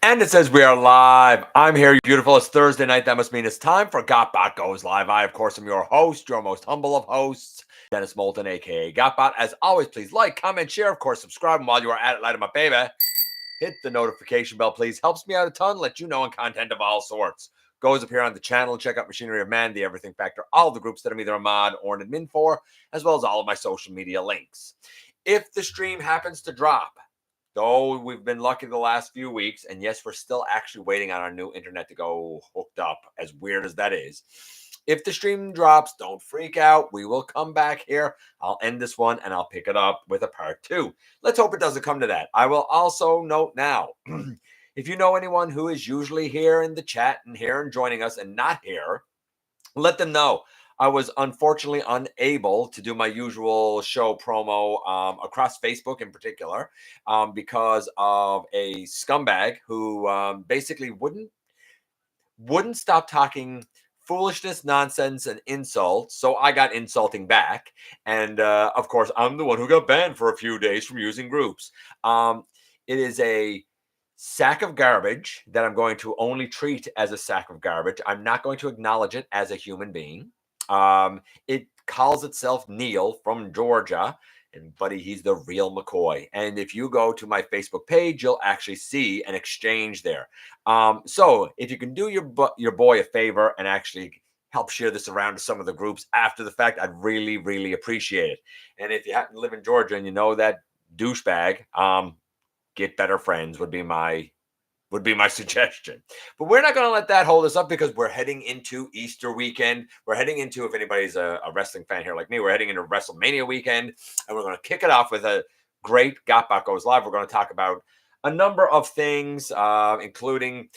And it says we are live. I'm here, beautiful. It's Thursday night. That must mean it's time for GotBot Goes live. I, of course, am your host, your most humble of hosts, Dennis Moulton, aka GotBot. As always, please like, comment, share, of course, subscribe. And while you are at it, light up my baby, hit the notification bell, please. Helps me out a ton. Let you know on content of all sorts. Goes up here on the channel. Check out Machinery of Man, The Everything Factor, all the groups that I'm either a mod or an admin for, as well as all of my social media links. If the stream happens to drop, though we've been lucky the last few weeks, and yes, we're still actually waiting on our new internet to go hooked up, as weird as that is. If the stream drops, don't freak out. We will come back here. I'll end this one and I'll pick it up with a part 2. Let's hope it doesn't come to that. I will also note now, if you know anyone who is usually here in the chat and here and joining us and not here, let them know. I was unfortunately unable to do my usual show promo across Facebook in particular because of a scumbag who basically wouldn't stop talking foolishness, nonsense, and insults. So I got insulting back. And of course, I'm the one who got banned for a few days from using groups. It is a sack of garbage that I'm going to only treat as a sack of garbage. I'm not going to acknowledge it as a human being. It calls itself Neil from Georgia, and buddy, he's the real McCoy. And if you go to my Facebook page, you'll actually see an exchange there. So if you can do your boy a favor and actually help share this around to some of the groups after the fact, I'd really, really appreciate it. And if you happen to live in Georgia and you know that douchebag, get better friends would be my suggestion. But we're not going to let that hold us up because we're heading into Easter weekend. We're heading into, if anybody's a wrestling fan here like me, we're heading into WrestleMania weekend, and we're going to kick it off with a great GotBot Goes Live. We're going to talk about a number of things, including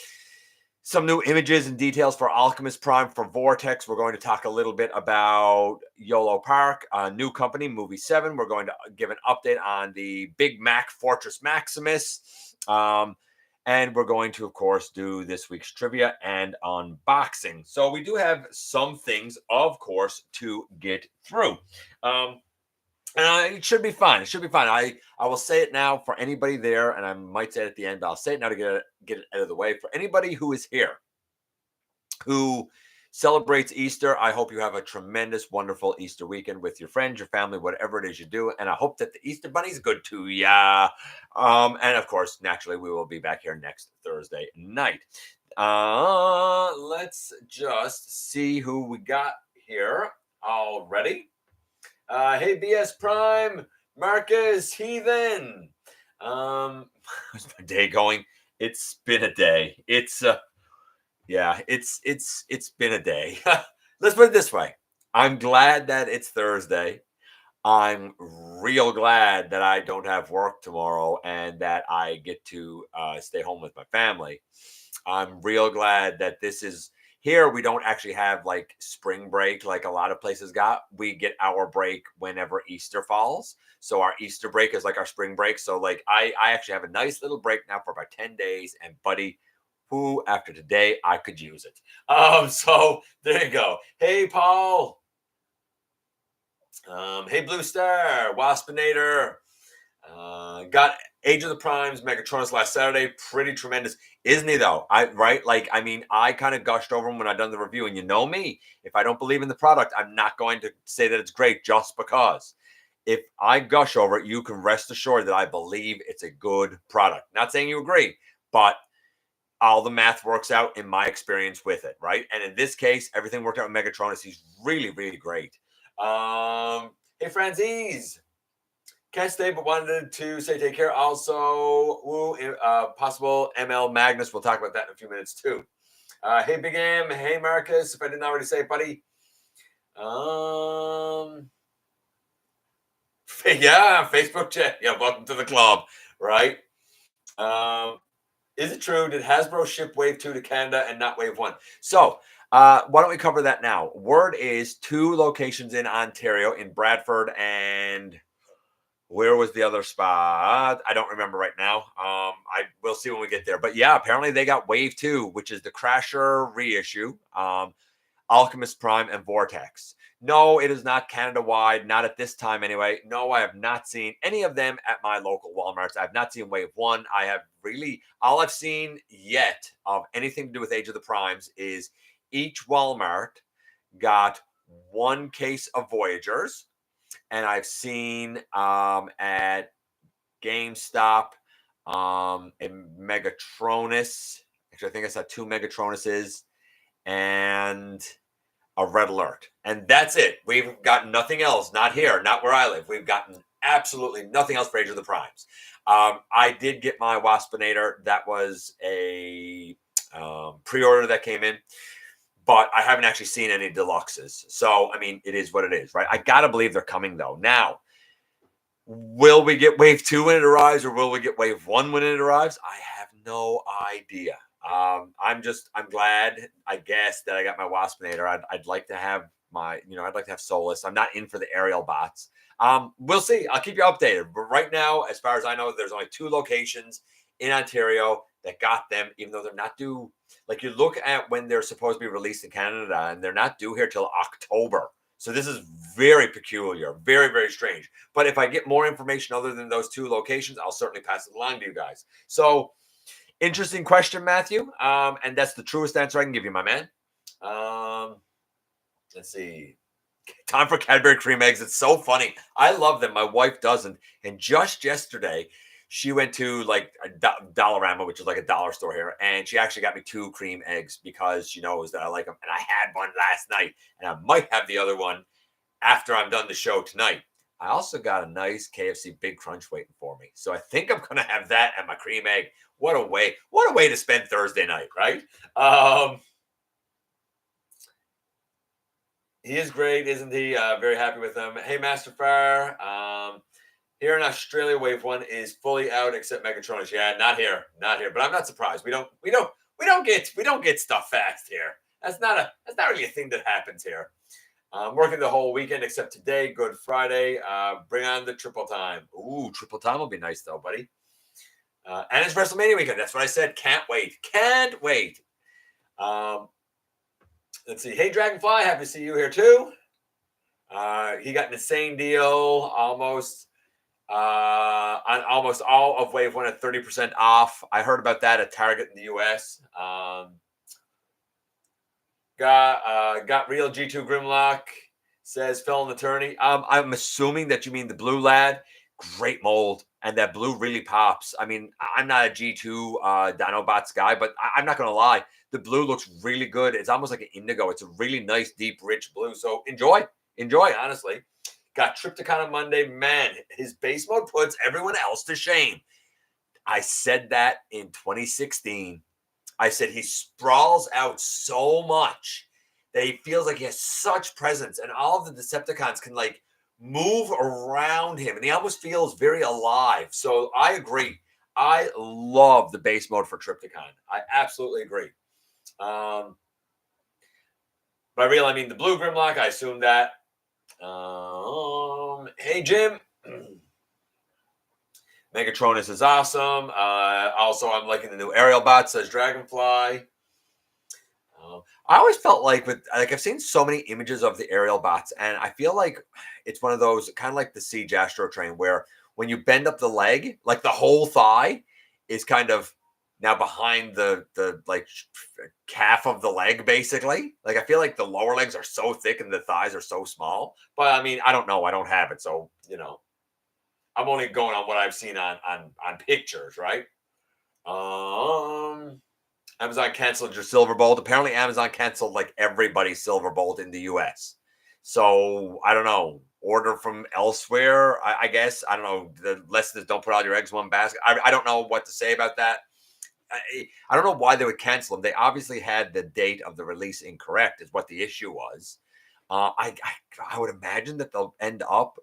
some new images and details for Alchemist Prime for Vortex. We're going to talk a little bit about YOLOPARK, a new company, Movie 7. We're going to give an update on the Big Mac Fortress Maximus. And we're going to, of course, do this week's trivia and unboxing. So we do have some things, of course, to get through. It should be fun. It should be fun. I will say it now for anybody there, and I might say it at the end, but I'll say it now to get it out of the way. For anybody who is here, who celebrates Easter, I hope you have a tremendous, wonderful Easter weekend with your friends, your family, whatever it is you do. And I hope that the Easter Bunny's good to ya. And of course, naturally, we will be back here next Thursday night. Let's just see who we got here already. Hey, BS Prime, Marcus, Heathen. How's my day going? It's been a day. It's been a day. Let's put it this way. I'm glad that it's Thursday. I'm real glad that I don't have work tomorrow and that I get to stay home with my family. I'm real glad that this is here. We don't actually have like spring break like a lot of places got. We get our break whenever Easter falls. So our Easter break is like our spring break. So like I actually have a nice little break now for about 10 days. And buddy, who after today I could use it. So there you go. Hey, Paul. Hey, Blue Star, Waspinator. Got Age of the Primes, Megatronus last Saturday. Pretty tremendous, isn't he? Though I kind of gushed over him when I done the review, and you know me. If I don't believe in the product, I'm not going to say that it's great just because. If I gush over it, you can rest assured that I believe it's a good product. Not saying you agree, but all the math works out in my experience with it, right? And in this case, everything worked out with Megatronus. He's really, really great. Hey, Franzese. Can't stay, but wanted to say take care. Also, possible ML Magnus. We'll talk about that in a few minutes, too. Hey, Big M. Hey, Marcus. If I didn't already say it, buddy. Yeah, Facebook chat. Yeah, welcome to the club, right? Is it true? Did Hasbro ship Wave 2 to Canada and not Wave 1? So, why don't we cover that now? Word is 2 locations in Ontario, in Bradford and where was the other spot? I don't remember right now. I will see when we get there. But yeah, apparently they got Wave 2, which is the Crasher reissue. Alchemist Prime, and Vortex. No, it is not Canada-wide, not at this time anyway. No, I have not seen any of them at my local Walmarts. I have not seen Wave 1. I have really, all I've seen yet of anything to do with Age of the Primes is each Walmart got one case of Voyagers, and I've seen at GameStop a Megatronus. Actually, I think I saw 2 Megatronuses and a Red Alert. And that's it. We've got nothing else. Not here, not where I live. We've gotten absolutely nothing else for Age of the Primes. I did get my Waspinator. That was a pre-order that came in, but I haven't actually seen any deluxes. So, I mean, it is what it is, right? I got to believe they're coming, though. Now, will we get Wave 2 when it arrives, or will we get Wave 1 when it arrives? I have no idea. I'm glad, I guess, that I got my Waspinator. I'd like to have I'd like to have Solus. I'm not in for the aerial bots. We'll see. I'll keep you updated. But right now, as far as I know, there's only 2 locations in Ontario that got them, even though they're not due. Like, you look at when they're supposed to be released in Canada, and they're not due here till October. So this is very peculiar, very, very strange. But if I get more information other than those 2 locations, I'll certainly pass it along to you guys. So, interesting question, Matthew. And that's the truest answer I can give you, my man. Let's see. Time for Cadbury cream eggs. It's so funny. I love them. My wife doesn't. And just yesterday, she went to like a Dollarama, which is like a dollar store here, and she actually got me 2 cream eggs because she knows that I like them. And I had one last night, and I might have the other one after I'm done the show tonight. I also got a nice KFC Big Crunch waiting for me, so I think I'm gonna have that and my cream egg. What a way to spend Thursday night, right? He is great, isn't he? Very happy with him. Hey, Master Fire. Here in Australia, Wave 1 is fully out except Megatronus. Yeah, not here, not here. But I'm not surprised. We don't get stuff fast here. That's not really a thing that happens here. I'm working the whole weekend except today, Good Friday. Bring on the triple time. Ooh, triple time will be nice though, buddy. And it's WrestleMania weekend. That's what I said. Can't wait. Can't wait. Let's see. Hey, Dragonfly, happy to see you here too. He got an insane deal almost on almost all of Wave 1 at 30% off. I heard about that at Target in the US. Got real G2 Grimlock says Felon Attorney. I'm assuming that you mean the blue lad. Great mold, and that blue really pops. I mean, I'm not a G2 Dinobots guy, but I'm not gonna lie, the blue looks really good. It's almost like an indigo. It's a really nice, deep, rich blue. So enjoy, honestly. Got Triptychon on Monday. Man, his base mode puts everyone else to shame. I said that in 2016. I said he sprawls out so much that he feels like he has such presence, and all of the Decepticons can like move around him, and he almost feels very alive. So I agree. I love the base mode for Triptychon. I absolutely agree. By real, I mean the blue Grimlock. I assume that. Hey, Jim. Megatronus is awesome. Also, I'm liking the new aerial bot, says Dragonfly. I always felt like I've seen so many images of the aerial bots, and I feel like it's one of those kind of like the Siege Astro Train, where when you bend up the leg, like the whole thigh is kind of now behind the like calf of the leg, basically. Like I feel like the lower legs are so thick and the thighs are so small. But I mean, I don't know. I don't have it, so I'm only going on what I've seen on pictures, right? Amazon canceled your Silverbolt. Apparently, Amazon canceled like everybody's Silverbolt in the US. So I don't know. Order from elsewhere, I guess. I don't know. The lesson is don't put all your eggs in one basket. I don't know what to say about that. I don't know why they would cancel them. They obviously had the date of the release incorrect, is what the issue was. I would imagine that they'll end up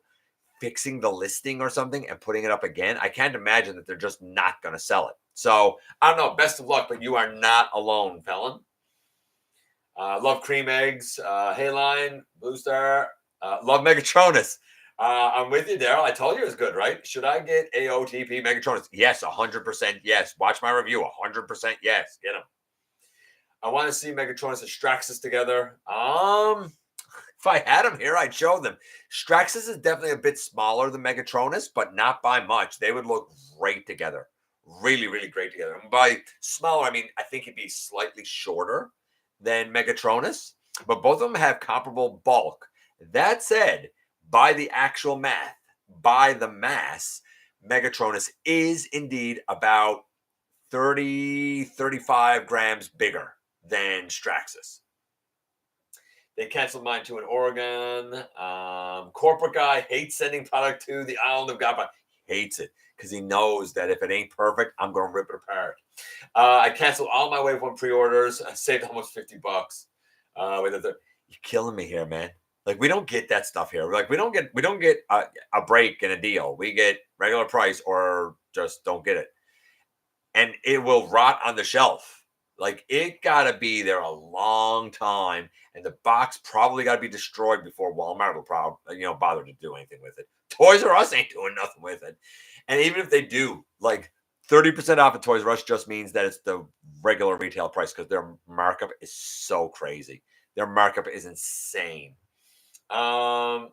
fixing the listing or something and putting it up again. I can't imagine that they're just not going to sell it. So I don't know. Best of luck, but you are not alone, Felon. Love cream eggs. Hey, Line, Blue Star. Love Megatronus. I'm with you, Daryl. I told you it was good, right? Should I get AOTP Megatronus? Yes, 100% yes. Watch my review. 100% yes. Get him. I want to see Megatronus and Straxus together. If I had them here, I'd show them. Straxus is definitely a bit smaller than Megatronus, but not by much. They would look great together. Really, really great together. And by smaller, I mean, I think he'd be slightly shorter than Megatronus, but both of them have comparable bulk. That said, by the actual math, by the mass, Megatronus is indeed about 30, 35 grams bigger than Straxus. They canceled mine too in Oregon. Corporate guy hates sending product to the island of GotBot. Hates it because he knows that if it ain't perfect, I'm going to rip it apart. I canceled all my Wave 1 pre-orders. I saved almost $50. You're killing me here, man. Like, we don't get that stuff here. Like, we don't get a break and a deal. We get regular price or just don't get it. And it will rot on the shelf. Like, it got to be there a long time, and the box probably got to be destroyed before Walmart will probably, bother to do anything with it. Toys R Us ain't doing nothing with it. And even if they do, like 30% off at Toys R Us just means that it's the regular retail price because their markup is so crazy. Their markup is insane. Who's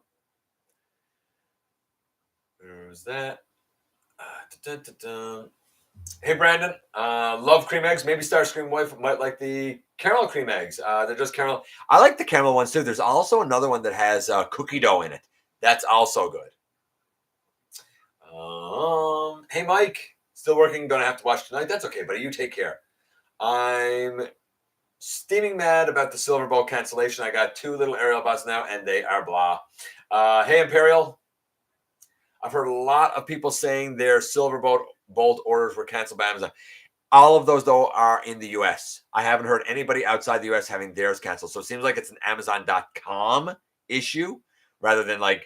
that? Hey, Brandon. Love cream eggs. Maybe Starscream wife might like the caramel cream eggs. They're just caramel. I like the caramel ones too. There's also another one that has cookie dough in it. That's also good. Hey, Mike. Still working. Gonna have to watch tonight. That's okay, buddy. You take care. I'm steaming mad about the Silverbolt cancellation. I got 2 little aerial bots now, and they are blah. Hey, Imperial. I've heard a lot of people saying their Silverbolt orders were canceled by Amazon. All of those, though, are in the U.S. I haven't heard anybody outside the U.S. having theirs canceled. So it seems like it's an Amazon.com issue rather than JP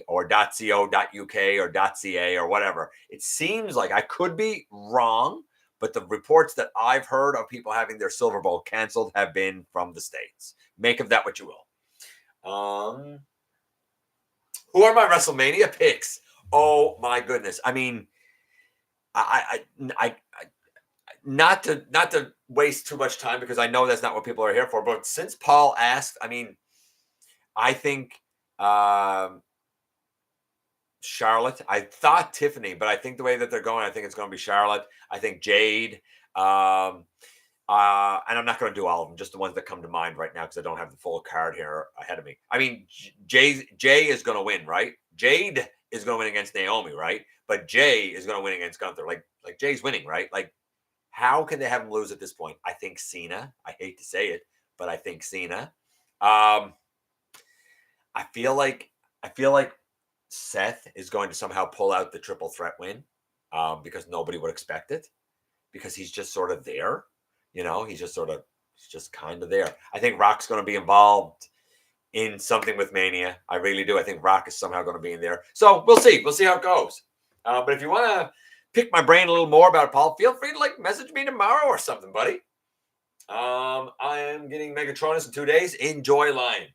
or .co.uk or .ca or whatever. It seems like, I could be wrong, but the reports that I've heard of people having their Silverbolt canceled have been from the States. Make of that what you will. Who are my WrestleMania picks? Oh my goodness! I mean, I not to waste too much time because I know that's not what people are here for. But since Paul asked, I mean, I think Charlotte. I thought Tiffany, but I think the way that they're going, I think it's going to be Charlotte. I think Jade. And I'm not going to do all of them, just the ones that come to mind right now because I don't have the full card here ahead of me. I mean, Jay is going to win, right? Jade is going to win against Naomi, right? But Jay is going to win against Gunther. Like Jay's winning, right? Like, how can they have him lose at this point? I think Cena. I hate to say it, but I think Cena. I feel like Seth is going to somehow pull out the triple threat win because nobody would expect it because he's just sort of there. He's just kind of there. I think Rock's going to be involved in something with Mania. I really do. I think Rock is somehow going to be in there. So we'll see. We'll see how it goes. But if you want to pick my brain a little more about it, Paul, feel free to message me tomorrow or something, buddy. I am getting Megatronus in 2 days. Enjoy line.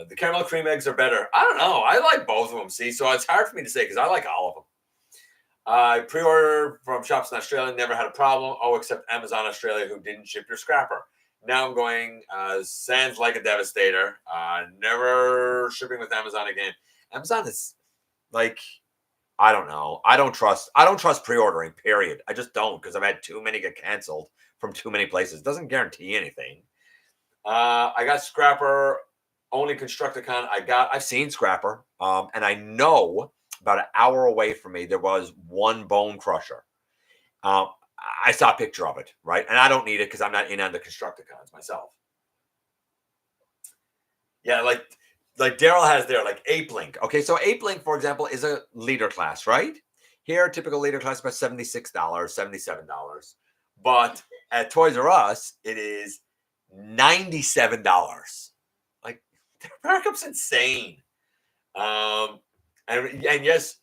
The caramel cream eggs are better. I don't know. I like both of them. See, so it's hard for me to say because I like all of them. I pre-ordered from shops in Australia, never had a problem. Oh, except Amazon Australia, who didn't ship your scrapper. Now I'm going sans like a Devastator. Never shipping with Amazon again. Amazon is I don't know. I don't trust pre-ordering, period. I just don't because I've had too many get canceled from too many places. It doesn't guarantee anything. I got Scrapper, only Constructicon. I've seen Scrapper, and I know about an hour away from me, there was one Bone Crusher. I saw a picture of it, right? And I don't need it because I'm not in on the Constructicons myself. Yeah, like Daryl has there, like Ape Link. Okay, so Ape Link, for example, is a leader class, right? Here, typical leader class about $76, $77. But at Toys R Us, it is $97. Like, their markup's insane. And yes,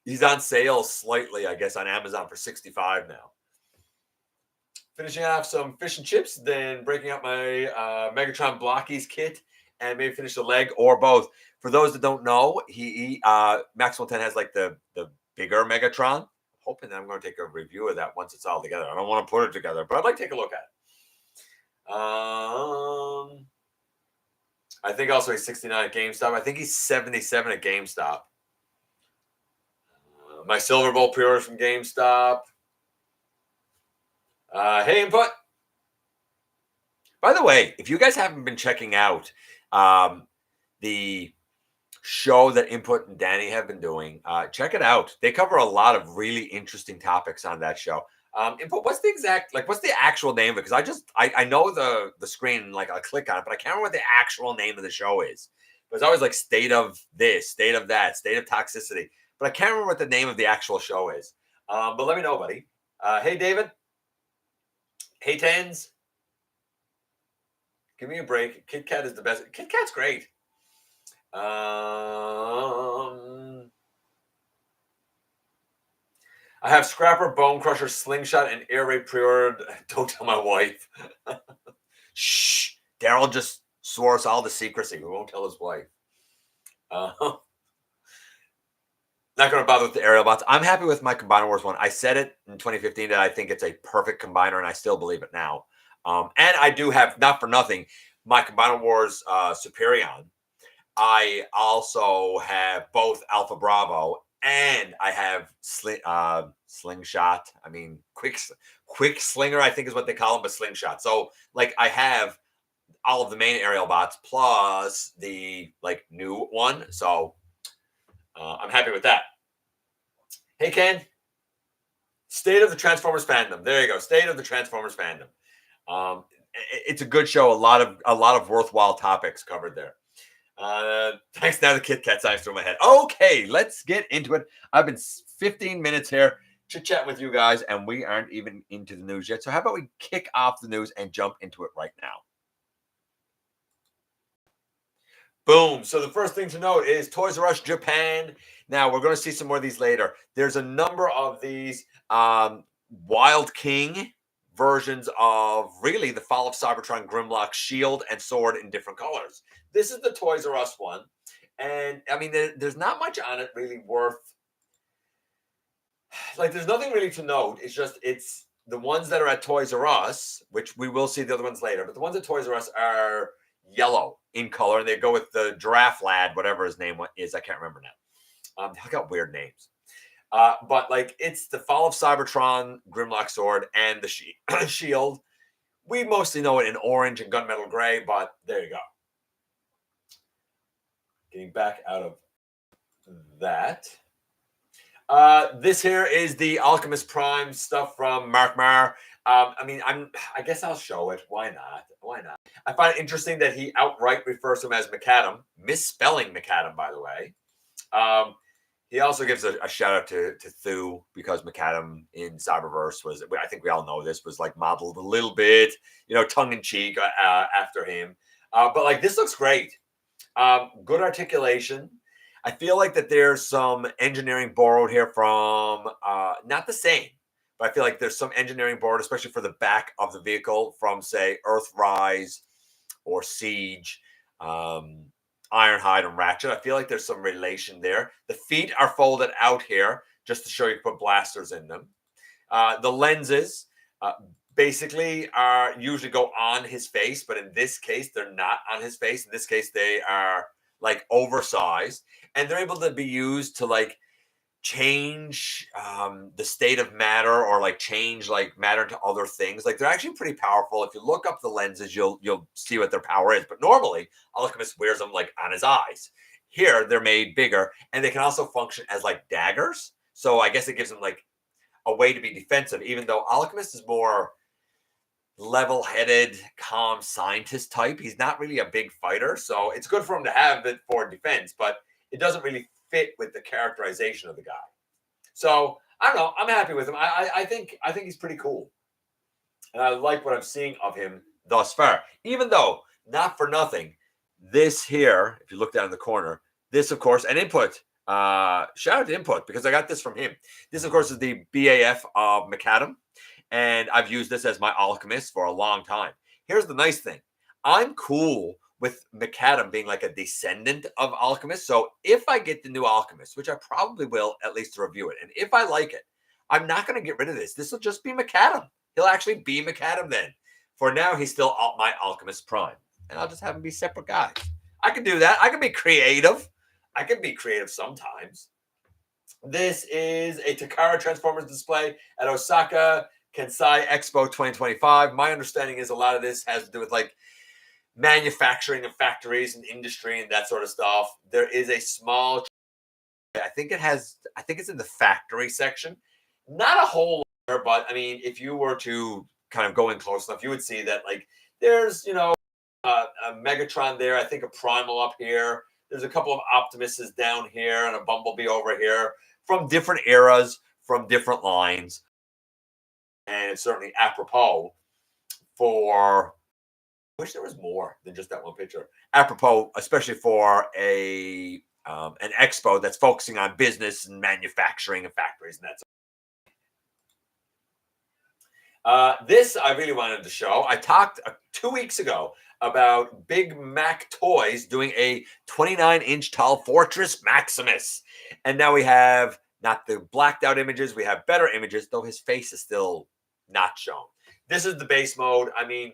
he's on sale slightly, I guess, on Amazon for $65 now. Finishing off some fish and chips, then breaking out my Megatron Blockies kit, and maybe finish the leg or both. For those that don't know, he Maxwell 10 has like the bigger Megatron hoping that I'm going to take a review of that once it's all together. I don't want to put it together, but I'd like to take a look at it. I think also he's 69 at GameStop. I think he's 77 at GameStop. My Silver Bowl pre-orders from GameStop. Hey, Input. By the way, if you guys haven't been checking out the show that Input and Danny have been doing, check it out. They cover a lot of really interesting topics on that show. Input, what's the actual name of it? Because I know the screen, like I click on it, but I can't remember what the actual name of the show is. But it's always like state of this, state of that, state of toxicity. But I can't remember what the name of the actual show is. But let me know, buddy. Hey, David. Hey, Tens. Give me a break. Kit Kat is the best. Kit Kat's great. I have Scrapper, Bone Crusher, Slingshot, and Air Raid pre-ordered. Don't tell my wife. Shh. Daryl just swore us all to secrecy. We won't tell his wife. Not going to bother with the aerial bots. I'm happy with my Combiner Wars one. I said it in 2015 that I think it's a perfect combiner, and I still believe it now. And I do have, not for nothing, my Combiner Wars Superion. I also have both Alpha Bravo, and I have Slingshot. I mean, quick Slinger, I think is what they call them, but Slingshot. So, like, I have all of the main aerial bots plus the, like, new one. So, I'm happy with that. Hey, Ken. State of the Transformers fandom. There you go. State of the Transformers fandom. It's a good show. A lot of worthwhile topics covered there. Thanks. Now the Kit Kat's eyes through my head. Okay, let's get into it. I've been 15 minutes here chit-chat with you guys, and we aren't even into the news yet. So how about we kick off the news and jump into it right now? Boom. So the first thing to note is Toys R Us Japan. Now, we're going to see some more of these later. There's a number of these Wild King versions of really the Fall of Cybertron Grimlock shield and sword in different colors. This is the Toys R Us one. And, I mean, there's not much on it really worth... Like, there's nothing really to note. It's the ones that are at Toys R Us, which we will see the other ones later. But the ones at Toys R Us are yellow in color, and they go with the Giraffe Lad, whatever his name is. I can't remember now. I got weird names. But, like, it's the Fall of Cybertron Grimlock sword and the shield. We mostly know it in orange and gunmetal gray, but there you go. Getting back out of that. This here is the Alchemist Prime stuff from Mark Marr. I mean, I guess I'll show it. Why not? Why not? I find it interesting that he outright refers to him as McAdam, misspelling McAdam, by the way. He also gives a shout out to Thu, because McAdam in Cyberverse was, I think we all know this, was like modeled a little bit, tongue in cheek after him. But like, this looks great. Good articulation. I feel like that there's some engineering borrowed here from, not the same, but I feel like there's some engineering borrowed, especially for the back of the vehicle, from, say, Earthrise or Siege, Ironhide and Ratchet. I feel like there's some relation there. The feet are folded out here just to show you put blasters in them. The lenses basically usually go on his face, but in this case, they're not on his face. In this case, they are like oversized, and they're able to be used to like change the state of matter, or like change like matter to other things. Like, they're actually pretty powerful. If you look up the lenses, you'll see what their power is. But normally Alchemist wears them like on his eyes. Here they're made bigger, and they can also function as like daggers. So I guess it gives them like a way to be defensive, even though Alchemist is more level-headed, calm scientist type. He's not really a big fighter, so it's good for him to have it for defense, but it doesn't really fit with the characterization of the guy. So I don't know. I'm happy with him. I think he's pretty cool, and I like what I'm seeing of him thus far. Even though, not for nothing, this here, if you look down in the corner, this of course, and Input. Shout out to Input, because I got this from him. This of course is the BAF of McAdam. And I've used this as my Alchemist for a long time. Here's the nice thing. I'm cool with McAdam being like a descendant of Alchemist. So if I get the new Alchemist, which I probably will, at least to review it, and if I like it, I'm not going to get rid of this. This will just be McAdam. He'll actually be McAdam then. For now, he's still my Alchemist Prime. And I'll just have him be separate guys. I can do that. I can be creative. I can be creative sometimes. This is a Takara Transformers display at Osaka Kansai Expo 2025. My understanding is a lot of this has to do with like manufacturing and factories and industry and that sort of stuff. There is a small, I think it's in the factory section. Not a whole lot, but I mean, if you were to kind of go in close enough, you would see that like there's, a Megatron there. I think a Primal up here. There's a couple of Optimuses down here and a Bumblebee over here from different eras, from different lines. And it's certainly apropos for, I wish there was more than just that one picture. Apropos, especially for an expo that's focusing on business and manufacturing and factories and that. This I really wanted to show. I talked 2 weeks ago about Big Mac Toys doing a 29-inch tall Fortress Maximus. And now we have not the blacked out images, we have better images, though his face is still not shown. This is the base mode. I mean,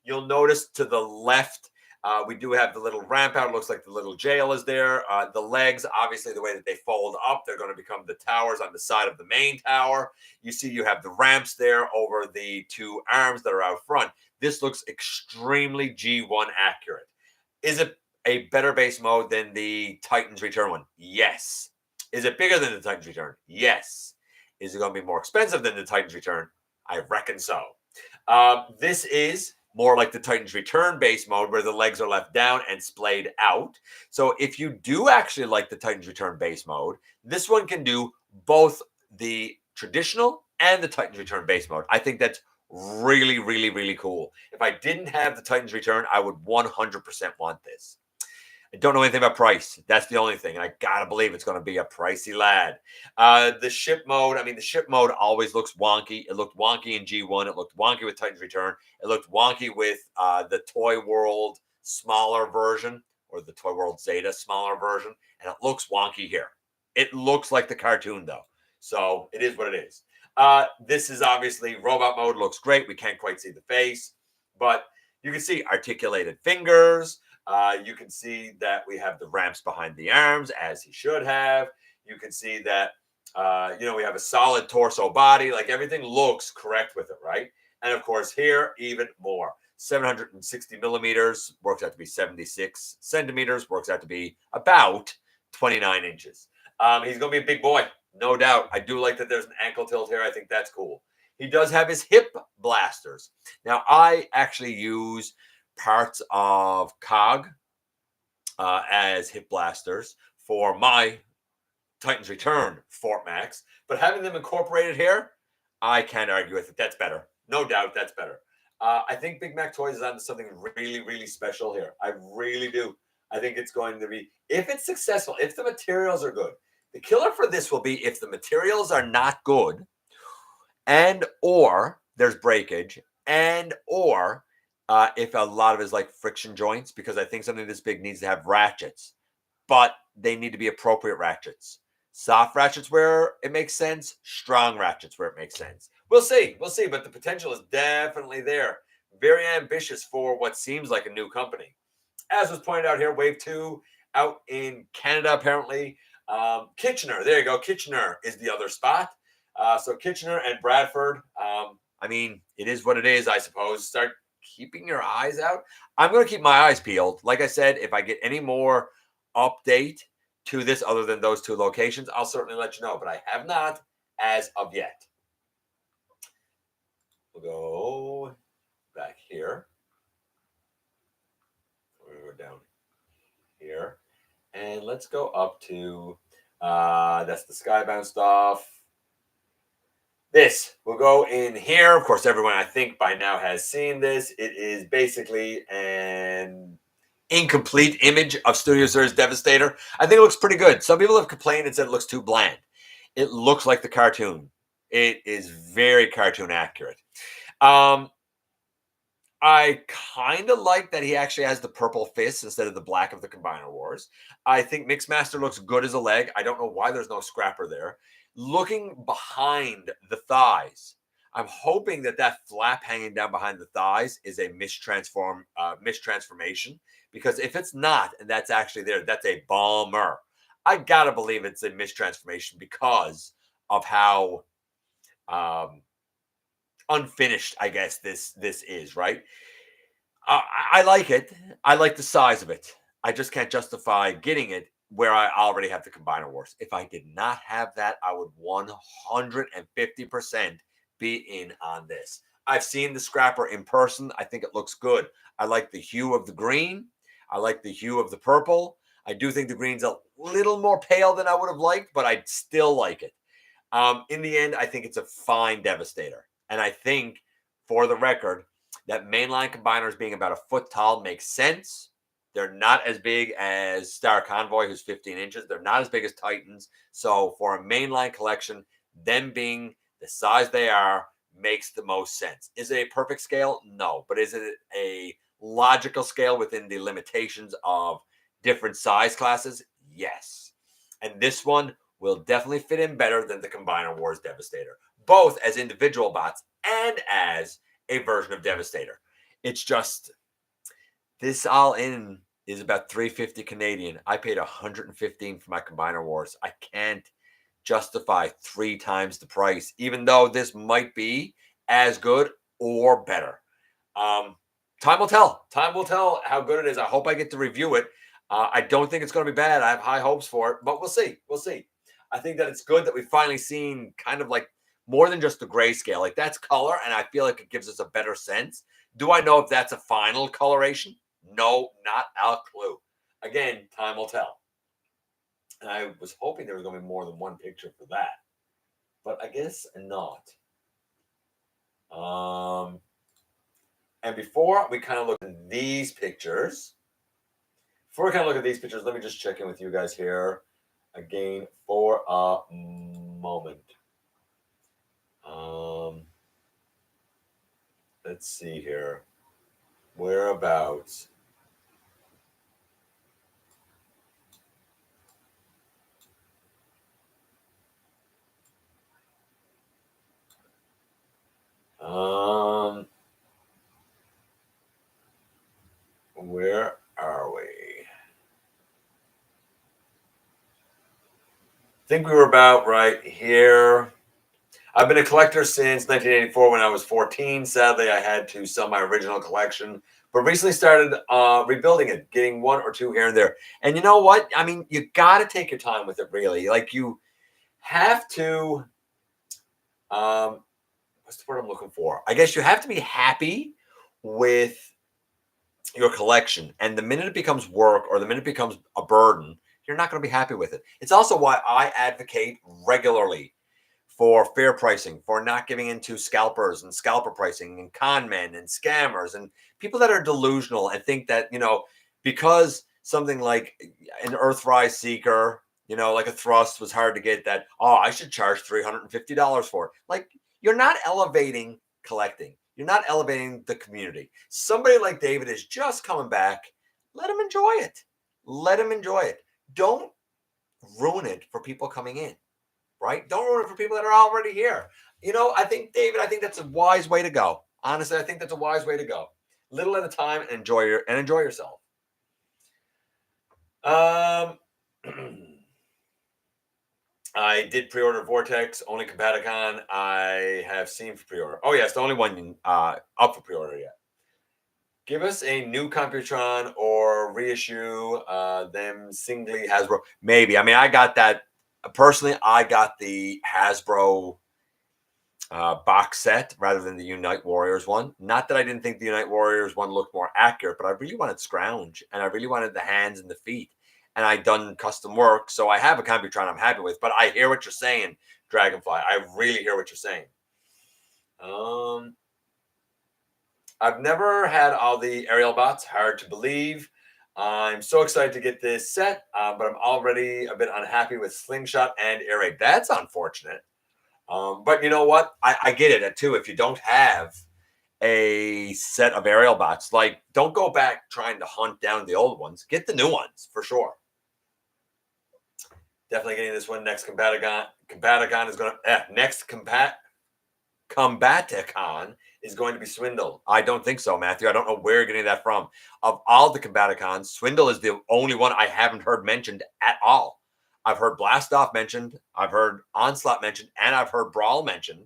you'll notice to the left, we do have the little ramp out. It looks like the little jail is there. The legs, obviously, the way that they fold up, they're going to become the towers on the side of the main tower. You see you have the ramps there over the two arms that are out front. This looks extremely G1 accurate. Is it a better base mode than the Titans Return one? Yes. Is it bigger than the Titans Return? Yes. Is it going to be more expensive than the Titans Return? I reckon so. This is more like the Titans Return base mode where the legs are left down and splayed out. So if you do actually like the Titans Return base mode, this one can do both the traditional and the Titans Return base mode. I think that's really, really, really cool. If I didn't have the Titans Return, I would 100% want this. I don't know anything about price. That's the only thing. And I got to believe it's going to be a pricey lad. The ship mode, the ship mode always looks wonky. It looked wonky in G1. It looked wonky with Titans Return. It looked wonky with the Toy World smaller version or the Toy World Zeta smaller version. And it looks wonky here. It looks like the cartoon, though. So it is what it is. This is obviously robot mode. Looks great. We can't quite see the face. But you can see articulated fingers. You can see that we have the ramps behind the arms, as he should have. You can see that, we have a solid torso body. Like, everything looks correct with it, right? And, of course, here, even more. 760 millimeters works out to be 76 centimeters, works out to be about 29 inches. He's going to be a big boy, no doubt. I do like that there's an ankle tilt here. I think that's cool. He does have his hip blasters. Now, I actually use parts of COG as hip blasters for my Titans Return Fort Max, but having them incorporated here, I can't argue with it. That's better. No doubt that's better. I think Big Mac Toys is onto something really, really special here. I really do. I think it's going to be, if it's successful, if the materials are good. The killer for this will be if the materials are not good and or there's breakage and or if a lot of it is like friction joints, because I think something this big needs to have ratchets, but they need to be appropriate ratchets. Soft ratchets where it makes sense, strong ratchets where it makes sense. We'll see, but the potential is definitely there. Very ambitious for what seems like a new company. As was pointed out here, Wave 2 out in Canada, apparently. Kitchener, there you go. Kitchener is the other spot. So Kitchener and Bradford. It is what it is, I suppose. Start keeping your eyes out. I'm going to keep my eyes peeled. Like I said, if I get any more update to this other than those two locations, I'll certainly let you know. But I have not as of yet. We'll go back here. We'll go down here. And let's go up to, that's the Skybound stuff. This will go in here. Of course, everyone I think by now has seen this. It is basically an incomplete image of Studio Series Devastator. I think it looks pretty good. Some people have complained and said it looks too bland. It looks like the cartoon. It is very cartoon accurate. I kind of like that he actually has the purple fist instead of the black of the Combiner Wars. I think Mixmaster looks good as a leg. I don't know why there's no scrapper there. Looking behind the thighs, I'm hoping that that flap hanging down behind the thighs is a mistransformation. Because if it's not, and that's actually there, that's a bummer. I gotta believe it's a mistransformation because of how um, unfinished, I guess this is, right? I like it. I like the size of it. I just can't justify getting it where I already have the Combiner Wars. If I did not have that, I would 150% be in on this. I've seen the scrapper in person. I think it looks good. I like the hue of the green. I like the hue of the purple. I do think the green's a little more pale than I would have liked, but I still like it. In the end, I think it's a fine Devastator. And I think, for the record, that mainline combiners being about a foot tall makes sense. They're not as big as Star Convoy, who's 15 inches. They're not as big as Titans. So for a mainline collection, them being the size they are makes the most sense. Is it a perfect scale? No. But is it a logical scale within the limitations of different size classes? Yes. And this one will definitely fit in better than the Combiner Wars Devastator, both as individual bots and as a version of Devastator. It's just this all in is about 350 Canadian. I paid 115 for my Combiner Wars. I can't justify 3 times the price, even though this might be as good or better. Time will tell. Time will tell how good it is. I hope I get to review it. I don't think it's going to be bad. I have high hopes for it, but we'll see. We'll see. I think that it's good that we've finally seen kind of like more than just the grayscale. Like that's color, and I feel like it gives us a better sense. Do I know if that's a final coloration? No, not a clue. Again, time will tell. And I was hoping there was going to be more than one picture for that, but I guess not. And before we kind of look at these pictures, let me just check in with you guys here again for a moment. Let's see here. Whereabouts? Where are we? I think we were about right here. I've been a collector since 1984 when I was 14. Sadly, I had to sell my original collection, but recently started rebuilding it, getting one or two here and there. And you know what? I mean, you got to take your time with it, really. Like, you have to, what's the word I'm looking for? I guess you have to be happy with your collection. And the minute it becomes work or the minute it becomes a burden, you're not going to be happy with it. It's also why I advocate regularly for fair pricing, for not giving into scalpers and scalper pricing and con men and scammers and people that are delusional and think that, because something like an Earthrise Seeker, like a Thrust was hard to get, that, oh, I should charge $350 for it. Like, you're not elevating collecting. You're not elevating the community. Somebody like David is just coming back. Let him enjoy it. Let him enjoy it. Don't ruin it for people coming in. Right? Don't ruin it for people that are already here. I think, David, that's a wise way to go. Honestly, I think that's a wise way to go. Little at a time and enjoy yourself. I did pre-order Vortex, only Combaticon I have seen for pre-order. Oh, yes, the only one up for pre-order yet. Give us a new Computron or reissue them singly Hasbro. Maybe. I mean, I got that. Personally, I got the Hasbro box set rather than the Unite Warriors one. Not that I didn't think the Unite Warriors one looked more accurate, but I really wanted scrounge and I really wanted the hands and the feet. And I done custom work, so I have a Computron I'm happy with. But I hear what you're saying, Dragonfly. I really hear what you're saying. I've never had all the aerial bots. Hard to believe. I'm so excited to get this set, but I'm already a bit unhappy with Slingshot and Air Raid. That's unfortunate. But you know what? I get it too. If you don't have a set of aerial bots. Like, don't go back trying to hunt down the old ones. Get the new ones for sure. Definitely getting this one. Next Combaticon is going to Combaticon is going to be Swindle. I don't think so, Matthew. I don't know where you're getting that from. Of all the Combaticons, Swindle is the only one I haven't heard mentioned at all. I've heard Blastoff mentioned, I've heard Onslaught mentioned, and I've heard Brawl mentioned.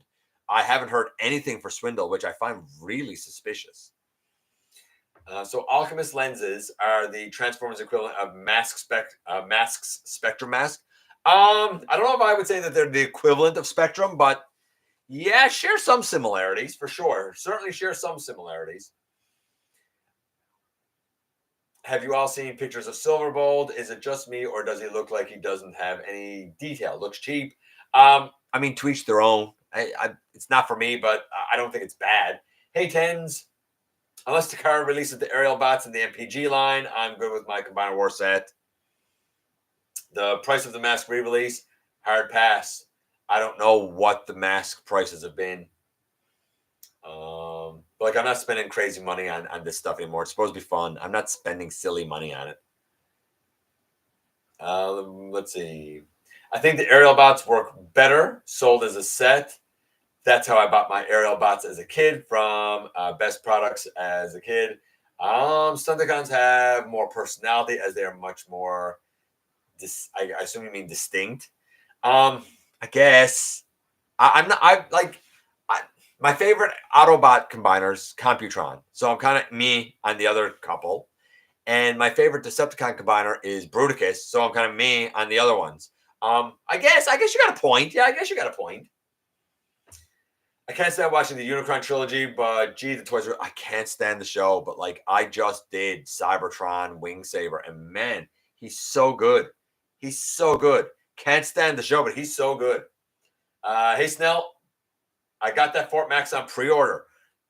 I haven't heard anything for Swindle, which I find really suspicious. So Alchemist lenses are the Transformers equivalent of Mask's Spectrum Mask. I don't know if I would say that they're the equivalent of Spectrum, but yeah, share some similarities for sure. Certainly share some similarities. Have you all seen pictures of Silverbolt? Is it just me, or does he look like he doesn't have any detail? Looks cheap. I mean, to each their own. It's not for me, but I don't think it's bad. Hey, Tens. Unless Takara releases the aerial bots in the MPG line, I'm good with my Combiner War set. The price of the mask re-release, hard pass. I don't know what the mask prices have been. Like, I'm not spending crazy money on this stuff anymore. It's supposed to be fun. I'm not spending silly money on it. Let's see. I think the aerial bots work better sold as a set. That's how I bought my aerial bots as a kid from Best Products as a kid. Stunticons have more personality as they are much more, I assume you mean distinct. I guess I'm not. My favorite Autobot combiners, Computron. So I'm kind of me on the other couple. And my favorite Decepticon combiner is Bruticus. So I'm kind of me on the other ones. I guess you got a point. Yeah, I guess you got a point. I can't stand watching the Unicron trilogy, but gee, the toys I can't stand the show. But like, I just did Cybertron Wing Saber, and man, he's so good. He's so good. Can't stand the show, but he's so good. Hey, Snell, I got that Fort Max on pre-order.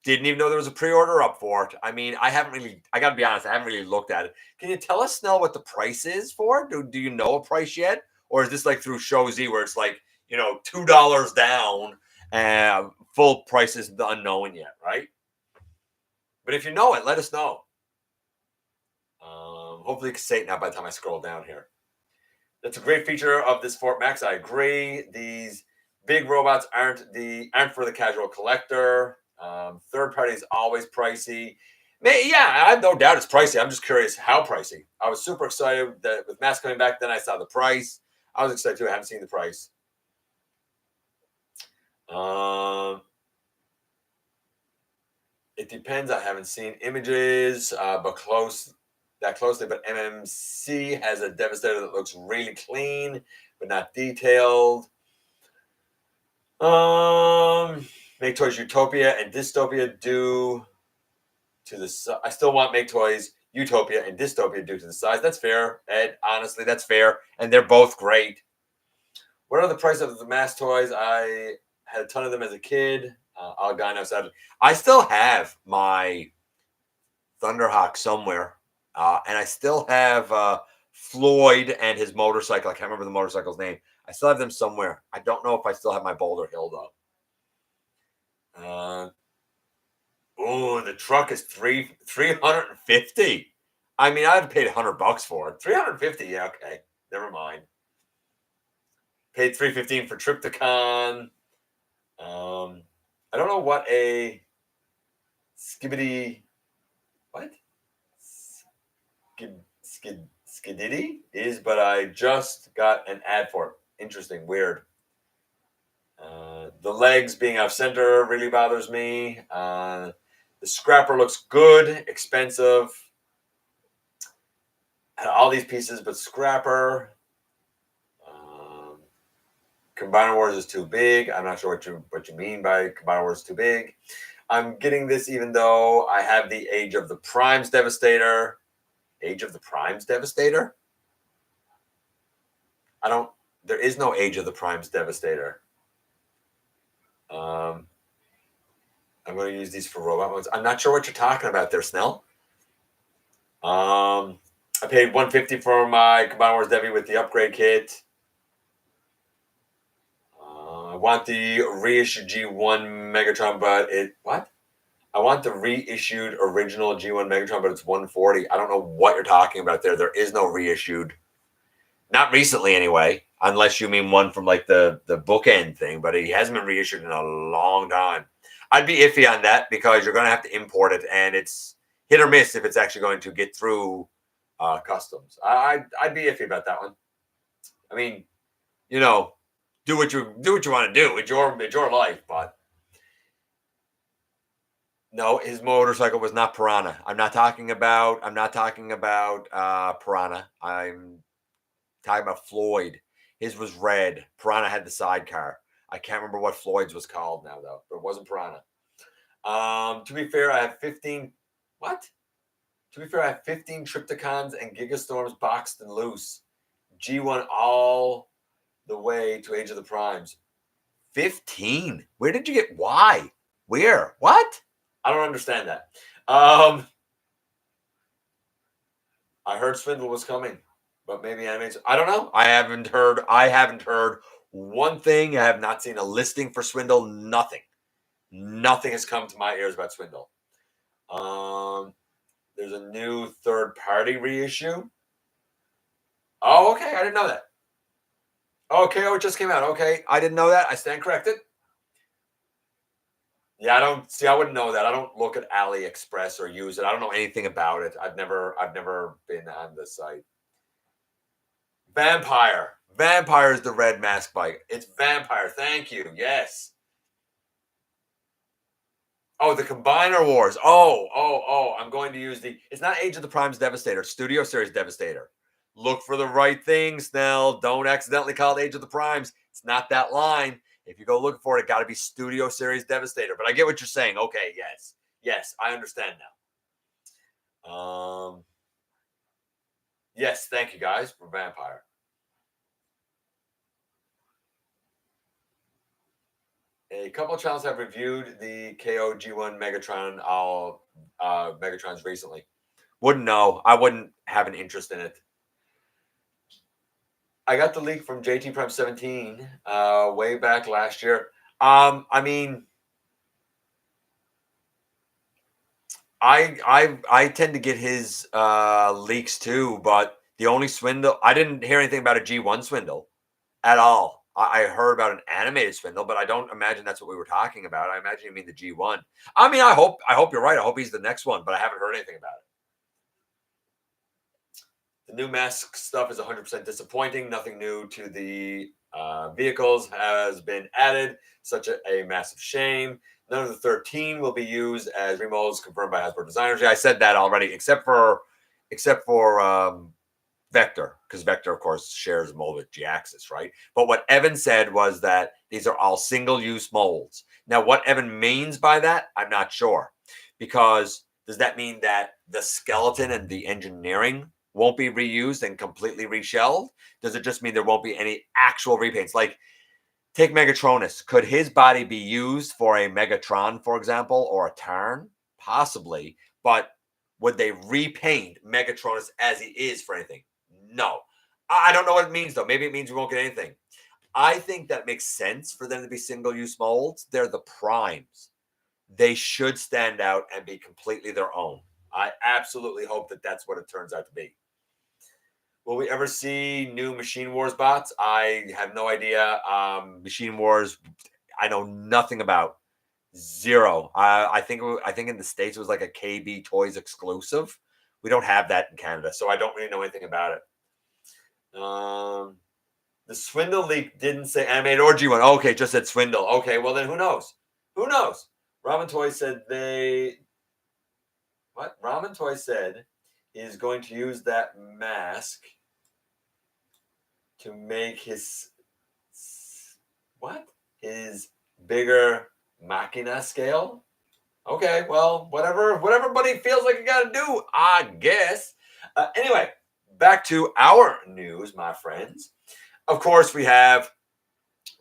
Didn't even know there was a pre-order up for it. I mean, I got to be honest, I haven't really looked at it. Can you tell us, Snell, what the price is for it? Do you know a price yet? Or is this like through Show Z where it's like, $2 down and full price is unknown yet, right? But if you know it, let us know. Hopefully you can say it now by the time I scroll down here. That's a great feature of this Fort Max. I agree. These big robots aren't for the casual collector. Third party is always pricey. Yeah, I have no doubt it's pricey. I'm just curious how pricey. I was super excited that with Mask coming back, then I saw the price. I was excited too. I haven't seen the price. It depends. I haven't seen images, but closely. But MMC has a Devastator that looks really clean, but not detailed. Make Toys Utopia and Dystopia due to the. I still want Make Toys Utopia and Dystopia due to the size. That's fair, Ed. Honestly, that's fair, and they're both great. What are the price of the mass toys? I had a ton of them as a kid. I still have my Thunderhawk somewhere, and I still have Floyd and his motorcycle. I can't remember the motorcycle's name. I still have them somewhere. I don't know if I still have my Boulder Hill though. The truck is $350. I mean, I'd paid $100 for it. $350. Yeah, okay, never mind. Paid $315 for Triptychon. I don't know what a Skibidi Skididi is, but I just got an ad for it. Interesting, weird. The legs being off center really bothers me. The scrapper looks good, expensive. All these pieces, but scrapper. Combiner Wars is too big. I'm not sure what you mean by Combiner Wars is too big. I'm getting this even though I have the Age of the Primes Devastator. Age of the Primes Devastator? There is no Age of the Primes Devastator. I'm going to use these for robot ones. I'm not sure what you're talking about there, Snell. I paid $150 for my Combiner Wars Devi with the upgrade kit. I want the reissue G1 Megatron, but what? I want the reissued original G1 Megatron, but it's 140. I don't know what you're talking about there. There is no reissued. Not recently, anyway, unless you mean one from like the bookend thing, but he hasn't been reissued in a long time. I'd be iffy on that because you're going to have to import it, and it's hit or miss if it's actually going to get through customs. I'd be iffy about that one. I mean, you know, do what you want to do. It's your life, but no, his motorcycle was not Piranha. I'm not talking about Piranha. I'm talking about Floyd. His was red. Piranha had the sidecar. I can't remember what Floyd's was called now though, but it wasn't Piranha. To be fair, I have 15. What? To be fair, I have 15 Triptychons and Gigastorms boxed and loose. G1 all the way to Age of the Primes. 15? Where did you get why? Where? What? I don't understand that. I heard Swindle was coming, but maybe I don't know. I haven't heard one thing. I have not seen a listing for Swindle. Nothing. Nothing has come to my ears about Swindle. There's a new third-party reissue. Oh, okay. I didn't know that. Okay, oh, it just came out. Okay, I didn't know that. I stand corrected. Yeah, I wouldn't know that. I don't look at AliExpress or use it. I don't know anything about it. I've never been on the site. Vampire. Vampire is the red mask bike. It's Vampire. Thank you. Yes. Oh, the Combiner Wars. Oh. I'm going to use it's not Age of the Primes Devastator. Studio Series Devastator. Look for the right thing, Snell. Don't accidentally call it Age of the Primes. It's not that line. If you go looking for it, it got to be Studio Series Devastator. But I get what you're saying. Okay, yes, I understand now. Yes, thank you guys for Vampire. A couple of channels have reviewed the KO G1 Megatron, all Megatrons recently. Wouldn't know. I wouldn't have an interest in it. I got the leak from JT Prime 17 way back last year. I mean, I tend to get his leaks too, but the only swindle I didn't hear anything about a G1 swindle at all. I heard about an animated swindle, but I don't imagine that's what we were talking about. I imagine you mean the G1. I mean, I hope you're right. I hope he's the next one, but I haven't heard anything about it. The new mask stuff is 100% disappointing. Nothing new to the vehicles has been added. Such a massive shame. None of the 13 will be used as remolds confirmed by Hasbro designers. Yeah, I said that already, except for Vector, because Vector, of course, shares a mold with G-Axis, right? But what Evan said was that these are all single-use molds. Now, what Evan means by that, I'm not sure. Because does that mean that the skeleton and the engineering won't be reused and completely reshelled? Does it just mean there won't be any actual repaints? Like, take Megatronus. Could his body be used for a Megatron, for example, or a Tarn? Possibly. But would they repaint Megatronus as he is for anything? No. I don't know what it means, though. Maybe it means we won't get anything. I think that makes sense for them to be single-use molds. They're the primes. They should stand out and be completely their own. I absolutely hope that that's what it turns out to be. Will we ever see new Machine Wars bots? I have no idea. Machine Wars, I know nothing about. Zero. I think in the States it was like a KB Toys exclusive. We don't have that in Canada, so I don't really know anything about it. The Swindle leak didn't say animated or G1. Okay, just said Swindle. Okay, well then who knows? Who knows? Ramen Toy said Ramen Toy said is going to use that mask to make his bigger Machina scale. Okay, well, whatever buddy feels like you got to do, I guess. Anyway, back to our news, my friends. Of course, we have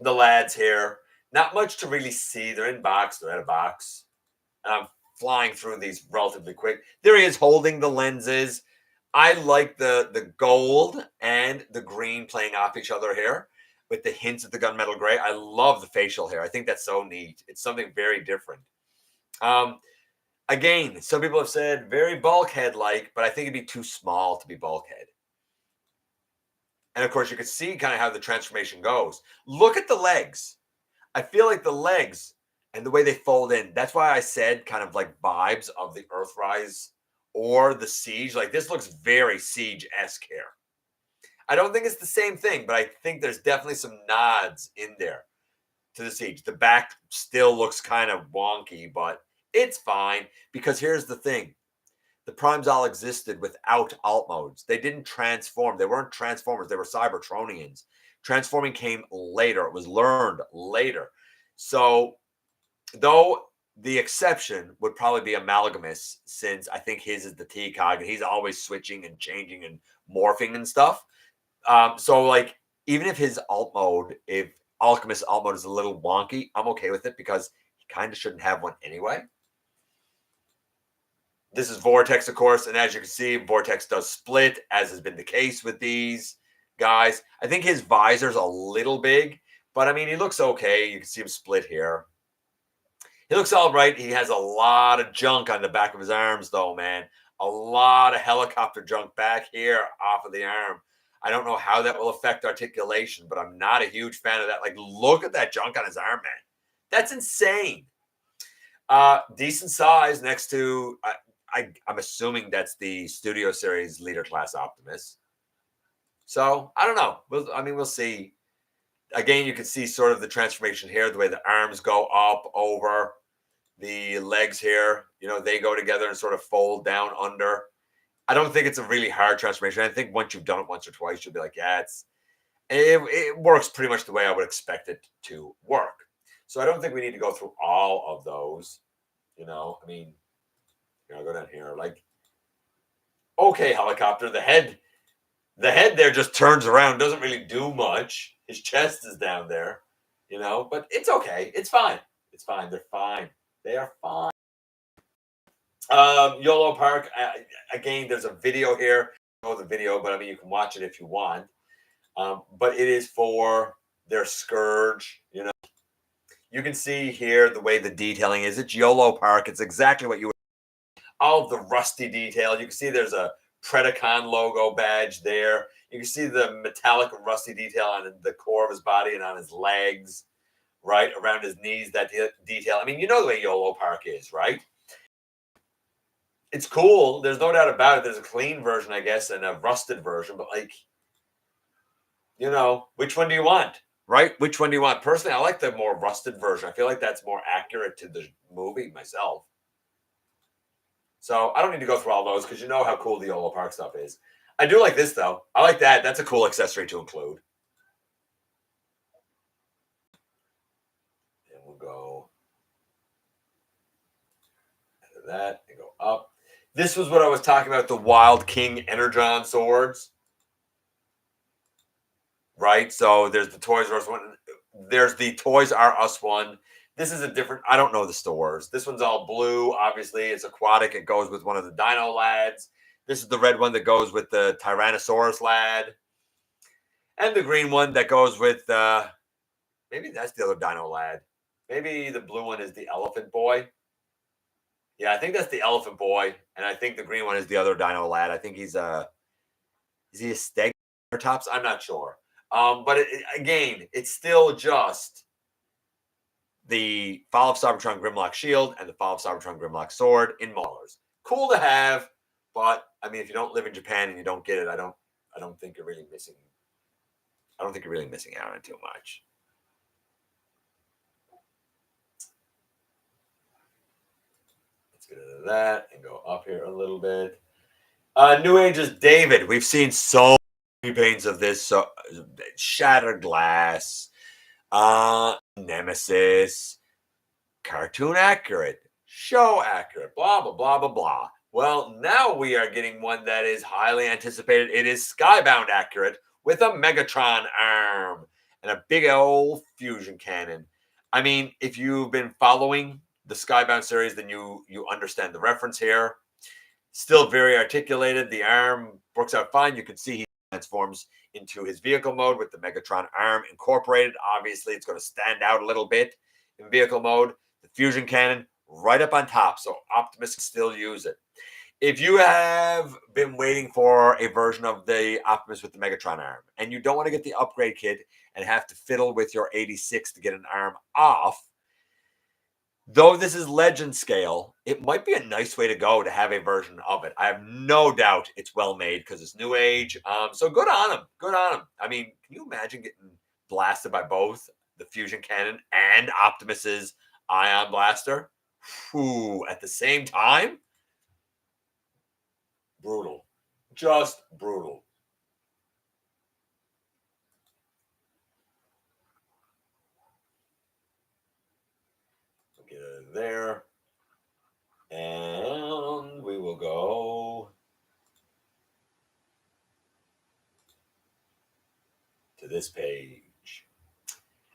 the lads here. Not much to really see. They're in box. They're at a box. I'm flying through these relatively quick. There he is holding the lenses. I like the gold and the green playing off each other here with the hints of the gunmetal gray. I love the facial hair. I think that's so neat. It's something very different. Again, some people have said very bulkhead-like, but I think it'd be too small to be bulkhead. And of course, you can see kind of how the transformation goes. Look at the legs. I feel like the legs and the way they fold in. That's why I said kind of like vibes of the Earthrise or the Siege. Like this looks very Siege-esque here. I don't think it's the same thing, but I think there's definitely some nods in there to the Siege. The back still looks kind of wonky, but it's fine because here's the thing. The primes all existed without alt modes. They didn't transform. They weren't transformers. They were Cybertronians. Transforming came later. It was learned later. So, though the exception would probably be Amalgamous, since I think his is the TCog, and he's always switching and changing and morphing and stuff. So, like, even if his alt mode, if Alchemist alt mode is a little wonky, I'm okay with it because he kind of shouldn't have one anyway. This is Vortex, of course, and as you can see, Vortex does split, as has been the case with these guys. I think his visor's a little big, but I mean, he looks okay. You can see him split here. He looks all right. He has a lot of junk on the back of his arms, though, man. A lot of helicopter junk back here off of the arm. I don't know how that will affect articulation, but I'm not a huge fan of that. Like, look at that junk on his arm, man. That's insane. Decent size next to... I'm assuming that's the Studio Series Leader Class Optimus. So, I don't know. We'll see. Again, you can see sort of the transformation here, the way the arms go up over the legs here. You know, they go together and sort of fold down under. I don't think it's a really hard transformation. I think once you've done it once or twice, you'll be like, yeah, it works pretty much the way I would expect it to work. So I don't think we need to go through all of those. You know, I mean... I'll go down here. Like, okay, helicopter. The head there just turns around, doesn't really do much. His chest is down there, you know, but it's okay. It's fine. It's fine. They're fine. They are fine. YOLOPARK. Again, there's a video here. I know the video, but I mean, you can watch it if you want. But it is for their Scourge, you know. You can see here the way the detailing is. It's YOLOPARK. It's exactly what you would. All of the rusty detail. You can see there's a Predacon logo badge there. You can see the metallic rusty detail on the core of his body and on his legs, right? Around his knees, that detail. I mean, you know the way YOLOPARK is, right? It's cool. There's no doubt about it. There's a clean version, I guess, and a rusted version. But, like, you know, which one do you want, right? Which one do you want? Personally, I like the more rusted version. I feel like that's more accurate to the movie myself. So I don't need to go through all those because you know how cool the YOLOPARK stuff is. I do like this, though. I like that. That's a cool accessory to include. And we'll go into that and go up. This was what I was talking about, the Wild King Energon swords. Right? So there's the Toys R Us one. There's the Toys R Us one. This is a different, I don't know the stores. This one's all blue. Obviously, it's aquatic. It goes with one of the Dino Lads. This is the red one that goes with the Tyrannosaurus Lad. And the green one that goes with, maybe that's the other Dino Lad. Maybe the blue one is the Elephant Boy. Yeah, I think that's the Elephant Boy. And I think the green one is the other Dino Lad. I think he's is he a Stegosaurus? I'm not sure. But again, it's still just the Fall of Cybertron Grimlock Shield and the Fall of Cybertron Grimlock Sword in Maulers. Cool to have, but I mean, if you don't live in Japan and you don't get it, I don't think you're really missing. I don't think you're really missing out on too much. Let's get into that and go up here a little bit. Newage's David. We've seen so many paints of this. So Shattered Glass. Nemesis, cartoon accurate, show accurate, blah, blah, blah, blah, blah. Well, now we are getting one that is highly anticipated. It is Skybound accurate with a Megatron arm and a big old fusion cannon. I mean, if you've been following the Skybound series, then you understand the reference here. Still very articulated. The arm works out fine. You can see he transforms into his vehicle mode with the Megatron arm incorporated. Obviously, it's going to stand out a little bit in vehicle mode. The fusion cannon, right up on top, so Optimus can still use it. If you have been waiting for a version of the Optimus with the Megatron arm, and you don't want to get the upgrade kit and have to fiddle with your 86 to get an arm off, though this is legend scale, it might be a nice way to go to have a version of it. I have no doubt it's well made because it's new age. So good on him. Good on him. I mean, can you imagine getting blasted by both the fusion cannon and Optimus's ion blaster? Whew, at the same time? Brutal. Just brutal. Get it in there. And we will go to this page.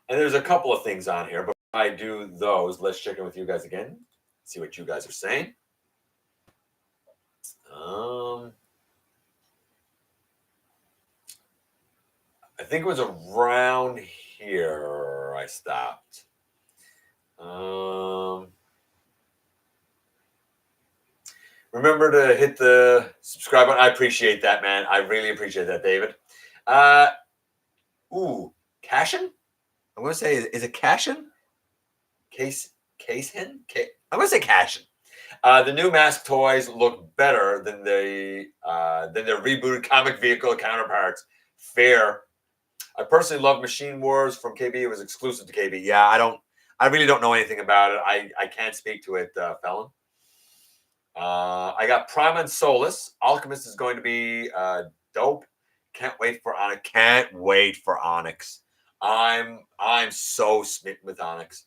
And there's a couple of things on here, but if I do those, let's check in with you guys again. See what you guys are saying. I think it was around here I stopped. Remember to hit the subscribe button. I appreciate that, man. I really appreciate that, David. Cashin? I'm going to say, is it Cashin? Casehin? I'm going to say Cashin. The new mask toys look better than their rebooted comic vehicle counterparts. Fair. I personally love Machine Wars from KB. It was exclusive to KB. Yeah, I really don't know anything about it. I can't speak to it, Felon. I got Prime and Solus. Alchemist is going to be dope. Can't wait for Onyx. Can't wait for Onyx. I'm so smitten with Onyx.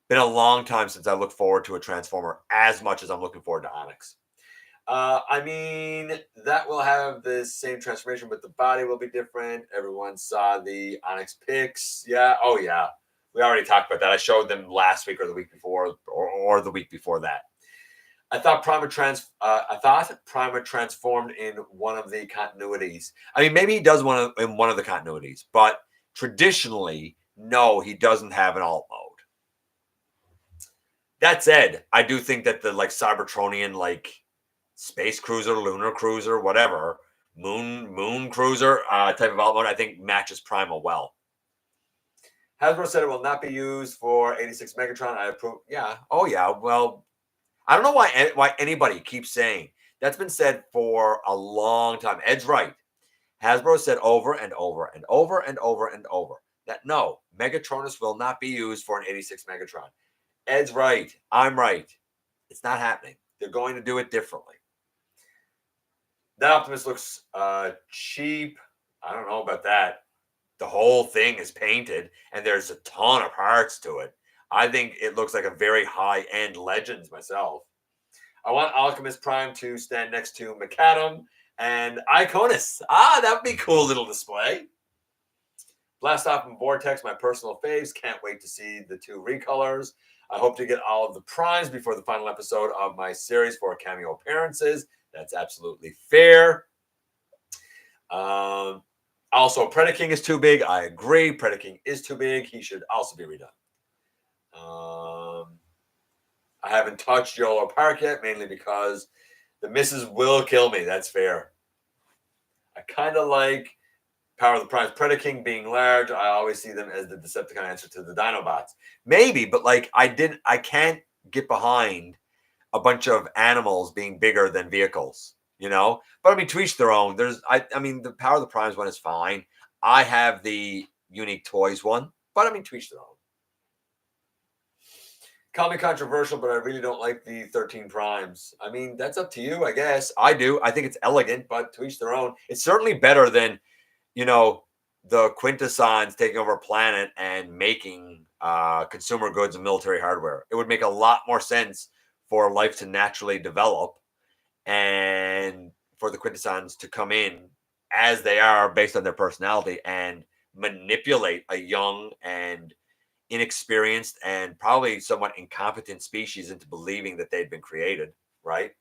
Been a long time since I looked forward to a Transformer as much as I'm looking forward to Onyx. I mean, that will have the same transformation, but the body will be different. Everyone saw the Onyx pics. Yeah. Oh, yeah. We already talked about that. I showed them last week or the week before or the week before that. I thought Prima transformed in one of the continuities. I mean, maybe he does in one of the continuities, but traditionally, no, he doesn't have an alt mode. That said, I do think that the Cybertronian space cruiser, lunar cruiser, whatever, moon cruiser type of alt mode, I think matches Prima well. Hasbro said it will not be used for 86 Megatron. I approve. Yeah. Oh yeah. Well, I don't know why anybody keeps saying that's been said for a long time. Ed's right. Hasbro said over and over and over and over and over that no, Megatronus will not be used for an 86 Megatron. Ed's right. I'm right. It's not happening. They're going to do it differently. That Optimus looks cheap. I don't know about that. The whole thing is painted, and there's a ton of parts to it. I think it looks like a very high-end Legends myself. I want Alchemist Prime to stand next to Macadam and Iconus. That would be a cool little display. Blastoff and Vortex, my personal faves. Can't wait to see the two recolors. I hope to get all of the primes before the final episode of my series for cameo appearances. That's absolutely fair. Also, Predaking is too big. I agree. Predaking is too big. He should also be redone. I haven't touched YOLOPARK yet, mainly because the missus will kill me. That's fair. I kind of like Power of the Primes Predaking being large. I always see them as the Decepticon answer to the Dinobots. Maybe, but I can't get behind a bunch of animals being bigger than vehicles, But I mean, to each their own. I mean, the Power of the Primes one is fine. I have the Unique Toys one, but I mean, to each their own. Call me controversial, but I really don't like the 13 primes. I mean, that's up to you, I guess. I do. I think it's elegant, but to each their own. It's certainly better than, the Quintessons taking over a planet and making consumer goods and military hardware. It would make a lot more sense for life to naturally develop and for the Quintessons to come in as they are based on their personality and manipulate a young and inexperienced and probably somewhat incompetent species into believing that they'd been created, right,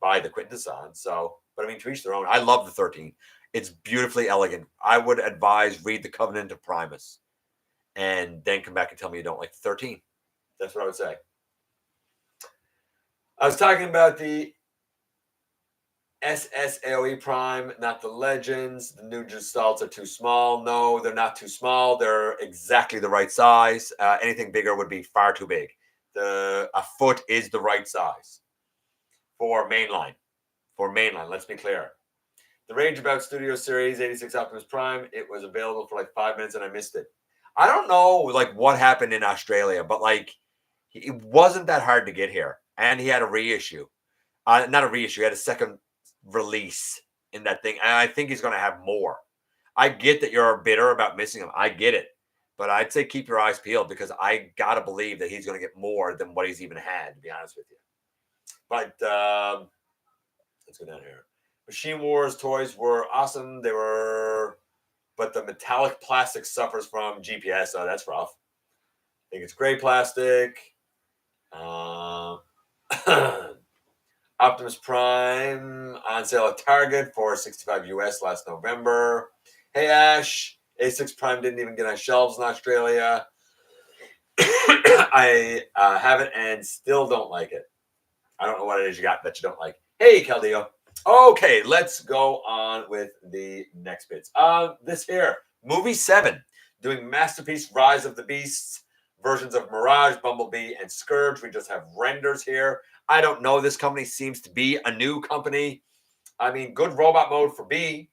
by the Quintesson. So, but I mean, to each their own. I love the 13. It's beautifully elegant. I would advise read the Covenant of Primus and then come back and tell me you don't like the 13. That's what I would say. I was talking about the SSAOE Prime, not the Legends. The new gestalts are too small. No, they're not too small. They're exactly the right size. Anything bigger would be far too big. A foot is the right size for mainline. For mainline, let's be clear. The range about Studio Series 86 Optimus Prime, it was available for like 5 minutes and I missed it. I don't know like what happened in Australia, but like it wasn't that hard to get here. And he had a reissue. Not a reissue, he had a second release in that thing. And I think he's going to have more. I get that you're bitter about missing him. I get it. But I'd say keep your eyes peeled because I got to believe that he's going to get more than what he's even had, to be honest with you. But let's go down here. Machine Wars toys were awesome. They were, but the metallic plastic suffers from GPS. Oh, that's rough. I think it's gray plastic. Optimus Prime on sale at Target for $65 US last November. Hey Ash, A6 Prime didn't even get on shelves in Australia. I have it and still don't like it. I don't know what it is you got that you don't like. Hey Caldeo. Okay, let's go on with the next bits. This here, Movie 7, doing Masterpiece Rise of the Beasts, versions of Mirage, Bumblebee, and Scourge. We just have renders here. I don't know. This company seems to be a new company. I mean, good robot mode for B.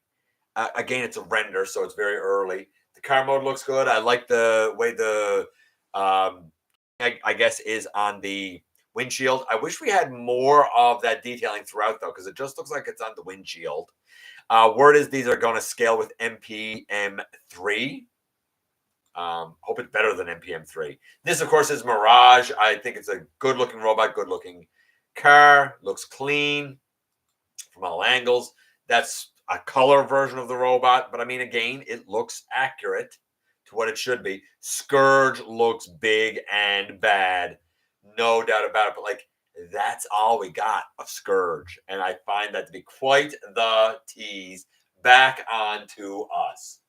Again, it's a render, so it's very early. The car mode looks good. I like the way the, I guess, is on the windshield. I wish we had more of that detailing throughout, though, because it just looks like it's on the windshield. Word is these are going to scale with MPM3. Hope it's better than MPM3. This, of course, is Mirage. I think it's a good-looking robot, good-looking car. Looks clean from all angles. That's a color version of the robot. But, I mean, again, it looks accurate to what it should be. Scourge looks big and bad. No doubt about it. But, like, that's all we got of Scourge. And I find that to be quite the tease back onto us.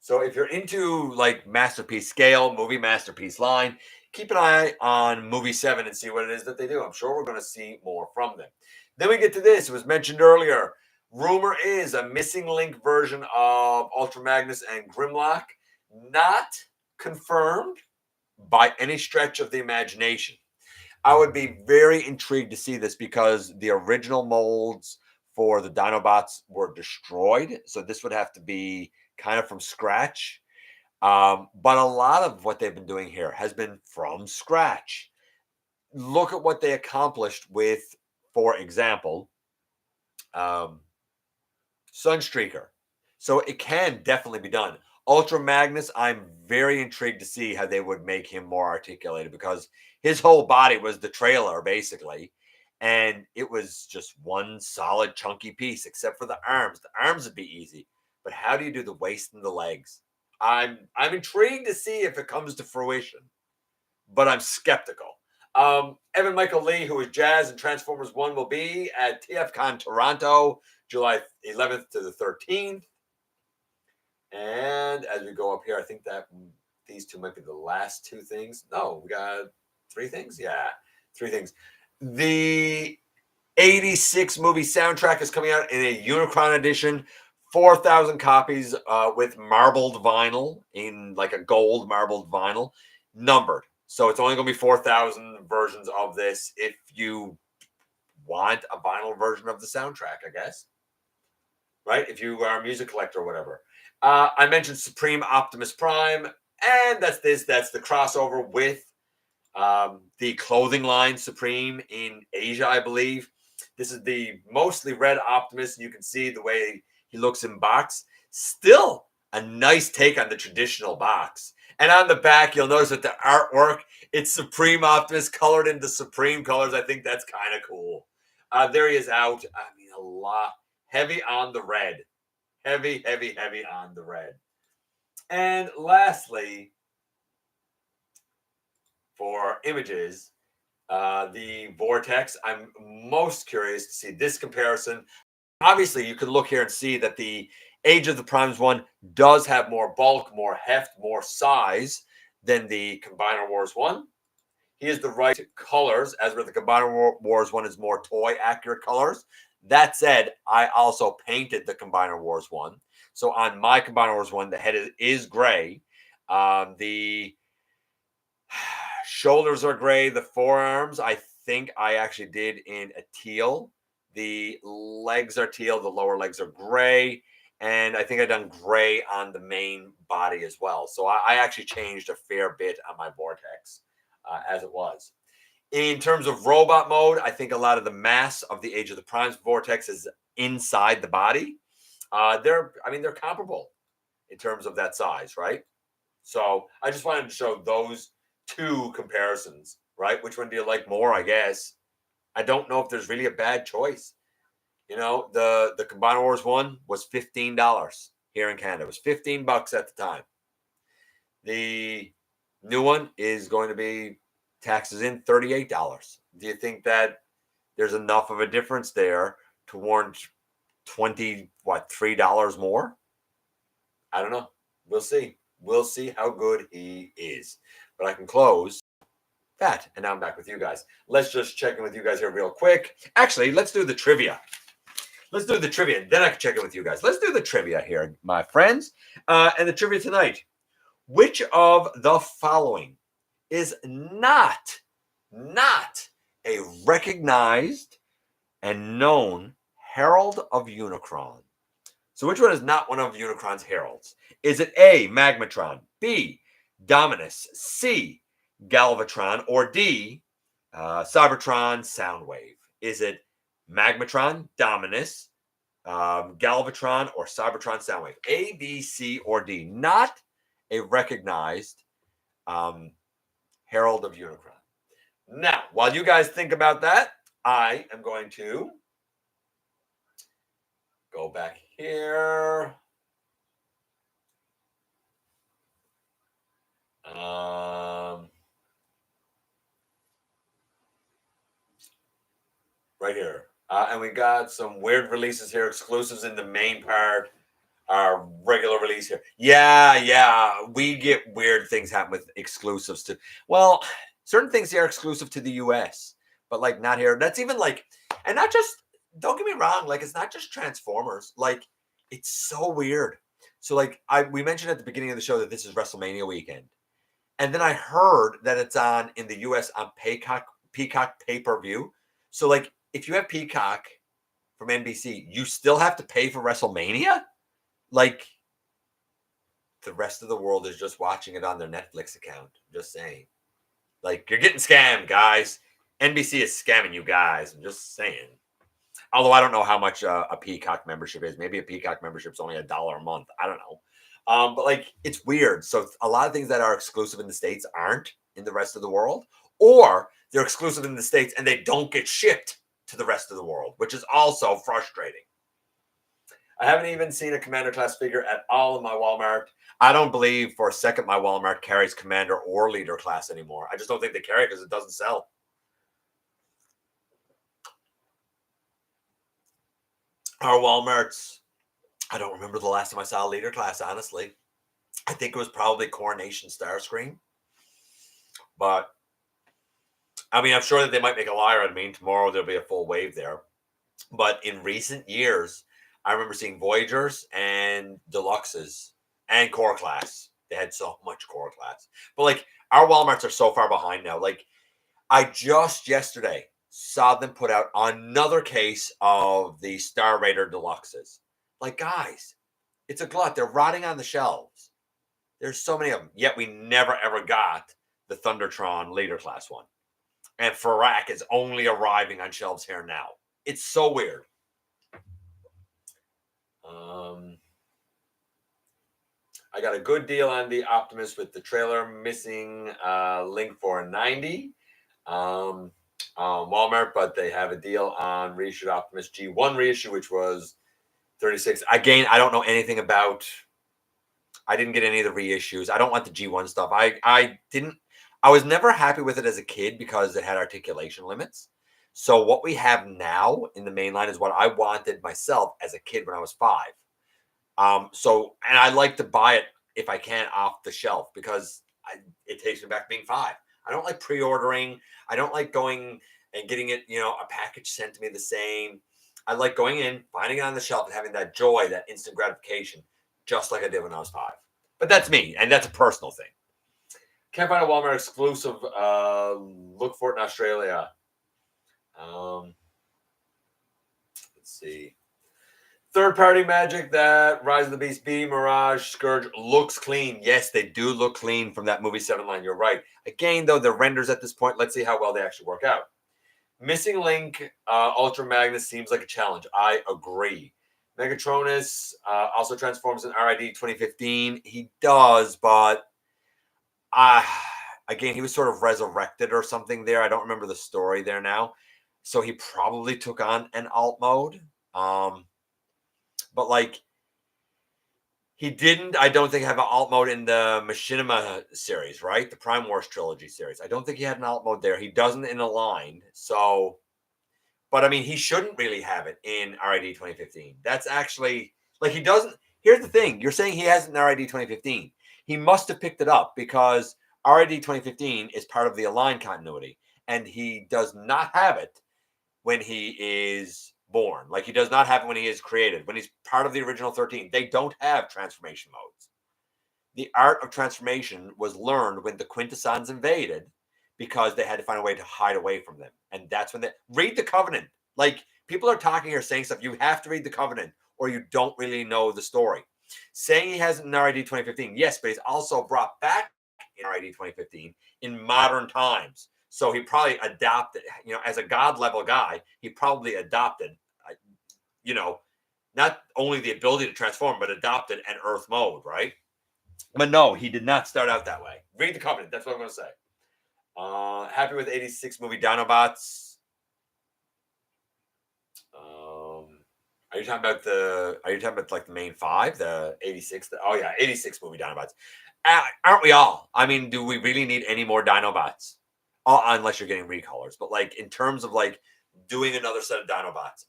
So if you're into like Masterpiece scale, movie Masterpiece line, keep an eye on Movie 7 and see what it is that they do. I'm sure we're going to see more from them. Then we get to this. It was mentioned earlier. Rumor is a missing link version of Ultra Magnus and Grimlock. Not confirmed by any stretch of the imagination. I would be very intrigued to see this because the original molds for the Dinobots were destroyed. So this would have to be kind of from scratch. But a lot of what they've been doing here has been from scratch. Look at what they accomplished with, for example, Sunstreaker. So it can definitely be done. Ultra Magnus, I'm very intrigued to see how they would make him more articulated because his whole body was the trailer, basically. And it was just one solid chunky piece, except for the arms. The arms would be easy. But how do you do the waist and the legs? I'm intrigued to see if it comes to fruition, but I'm skeptical. Evan Michael Lee, who is Jazz and Transformers 1, will be at TFCon Toronto, July 11th to the 13th. And as we go up here, I think that these two might be the last two things. No, we got three things. Yeah, three things. The 86 movie soundtrack is coming out in a Unicron edition. 4,000 copies with marbled vinyl, in like a gold marbled vinyl, numbered. So it's only going to be 4,000 versions of this if you want a vinyl version of the soundtrack, I guess. Right? If you are a music collector or whatever. I mentioned Supreme Optimus Prime, and that's this. That's the crossover with the clothing line Supreme in Asia, I believe. This is the mostly red Optimus, and you can see the way he looks in box. Still a nice take on the traditional box. And on the back, you'll notice that the artwork, it's Supreme Optimus colored into Supreme colors. I think that's kind of cool. There he is out. I mean, a lot. Heavy on the red. Heavy, heavy, heavy on the red. And lastly, for images, the Vortex. I'm most curious to see this comparison. Obviously, you can look here and see that the Age of the Primes one does have more bulk, more heft, more size than the Combiner Wars one. he has the right colors, as with the Combiner Wars one is more toy accurate colors. That said, I also painted the Combiner Wars one. So on my Combiner Wars one, the head is gray. The shoulders are gray. The forearms, I think I actually did in a teal. The legs are teal. The lower legs are gray. And I think I done gray on the main body as well. So I actually changed a fair bit on my Vortex as it was. In terms of robot mode, I think a lot of the mass of the Age of the Primes Vortex is inside the body. They're comparable in terms of that size, right? So I just wanted to show those two comparisons, right? Which one do you like more, I guess? I don't know if there's really a bad choice. You know, the Combiner Wars one was $15 here in Canada. It was $15 at the time. The new one is going to be taxes in $38. Do you think that there's enough of a difference there to warrant $3 more? I don't know. We'll see. We'll see how good he is. But I can close that. And now I'm back with you guys. Let's just check in with you guys here real quick. Actually, let's do the trivia. Let's do the trivia. Then I can check in with you guys. Let's do the trivia here, my friends. And the trivia tonight. Which of the following is not a recognized and known herald of Unicron? So which one is not one of Unicron's heralds? Is it A, Magmatron, B, Dominus, C, Galvatron, or D, Cybertron Soundwave? Is it Magmatron, Dominus, Galvatron, or Cybertron Soundwave? A, B, C, or D. Not a recognized herald of Unicron. Now, while you guys think about that, I am going to go back here. Right here. And we got some weird releases here, exclusives in the main part. Our regular release here. Yeah. We get weird things happen with exclusives too. Well, certain things are exclusive to the US, but like not here. That's even like, and not just, don't get me wrong, like it's not just Transformers. Like it's so weird. So like we mentioned at the beginning of the show that this is WrestleMania weekend. And then I heard that it's on in the US on Peacock pay-per-view. So like if you have Peacock from NBC, you still have to pay for WrestleMania? Like the rest of the world is just watching it on their Netflix account. Just saying. Like you're getting scammed, guys. NBC is scamming you guys. I'm just saying. Although I don't know how much a Peacock membership is. Maybe a Peacock membership is only $1 a month. I don't know. But like it's weird. So a lot of things that are exclusive in the States aren't in the rest of the world, or they're exclusive in the States and they don't get shipped to the rest of the world, which is also frustrating. I haven't even seen a Commander class figure at all in my Walmart. I don't believe for a second my Walmart carries Commander or Leader class anymore. I just don't think they carry it because it doesn't sell. Our Walmarts, I don't remember the last time I saw a Leader class, honestly. I think it was probably Coronation Starscream. But, I mean, I'm sure that they might make a liar out of me. Tomorrow there'll be a full wave there. But in recent years, I remember seeing Voyagers and Deluxes and Core Class. They had so much Core Class. But, like, our Walmarts are so far behind now. Like, I just yesterday saw them put out another case of the Star Raider Deluxes. Like, guys, it's a glut. They're rotting on the shelves. There's so many of them. Yet we never, ever got the Thundertron Leader Class one. And Farak is only arriving on shelves here now. It's so weird. I got a good deal on the Optimus with the trailer missing link for $90 Walmart, but they have a deal on reissued Optimus G1 reissue, which was $36. Again, I don't know anything about. I didn't get any of the reissues. I don't want the G1 stuff. I was never happy with it as a kid because it had articulation limits. So what we have now in the main line is what I wanted myself as a kid when I was 5. And I like to buy it if I can off the shelf because it takes me back to being 5. I don't like pre-ordering. I don't like going and getting it, a package sent to me the same. I like going in, finding it on the shelf, and having that joy, that instant gratification, just like I did when I was 5. But that's me, and that's a personal thing. Can't find a Walmart exclusive. Look for it in Australia. Let's see. Third-party Magic, that Rise of the Beast B, Mirage, Scourge looks clean. Yes, they do look clean from that movie 7 line. You're right. Again, though, the renders at this point, let's see how well they actually work out. Missing Link, Ultra Magnus seems like a challenge. I agree. Megatronus also transforms in RID 2015. He does, but again, he was sort of resurrected or something there. I don't remember the story there now. So he probably took on an alt mode. But like, he didn't, I don't think, have an alt mode in the Machinima series, right? The Prime Wars trilogy series. I don't think he had an alt mode there. He doesn't in Aligned. So, but I mean, he shouldn't really have it in RID 2015. That's actually, like, he doesn't. Here's the thing. You're saying he has it in RID 2015. He must have picked it up because RID 2015 is part of the Aligned continuity. And he does not have it when he is born. Like, he does not have it when he is created. When he's part of the original 13, they don't have transformation modes. The art of transformation was learned when the Quintessons invaded because they had to find a way to hide away from them. And that's when they read the Covenant. Like, people are talking here saying stuff. You have to read the Covenant or you don't really know the story. Saying he has an RID 2015, yes, but he's also brought back in RID 2015 in modern times. So he probably adopted, as a God level guy, he probably adopted, not only the ability to transform, but adopted an Earth mode, right? But no, he did not start out that way. Read the Covenant. That's what I'm going to say. Happy with 86 movie Dinobots. Are you talking about like the main 5, the 86? Oh yeah, 86 movie Dinobots. Aren't we all? I mean, do we really need any more Dinobots? Unless you're getting recolors. But like, in terms of like doing another set of Dinobots,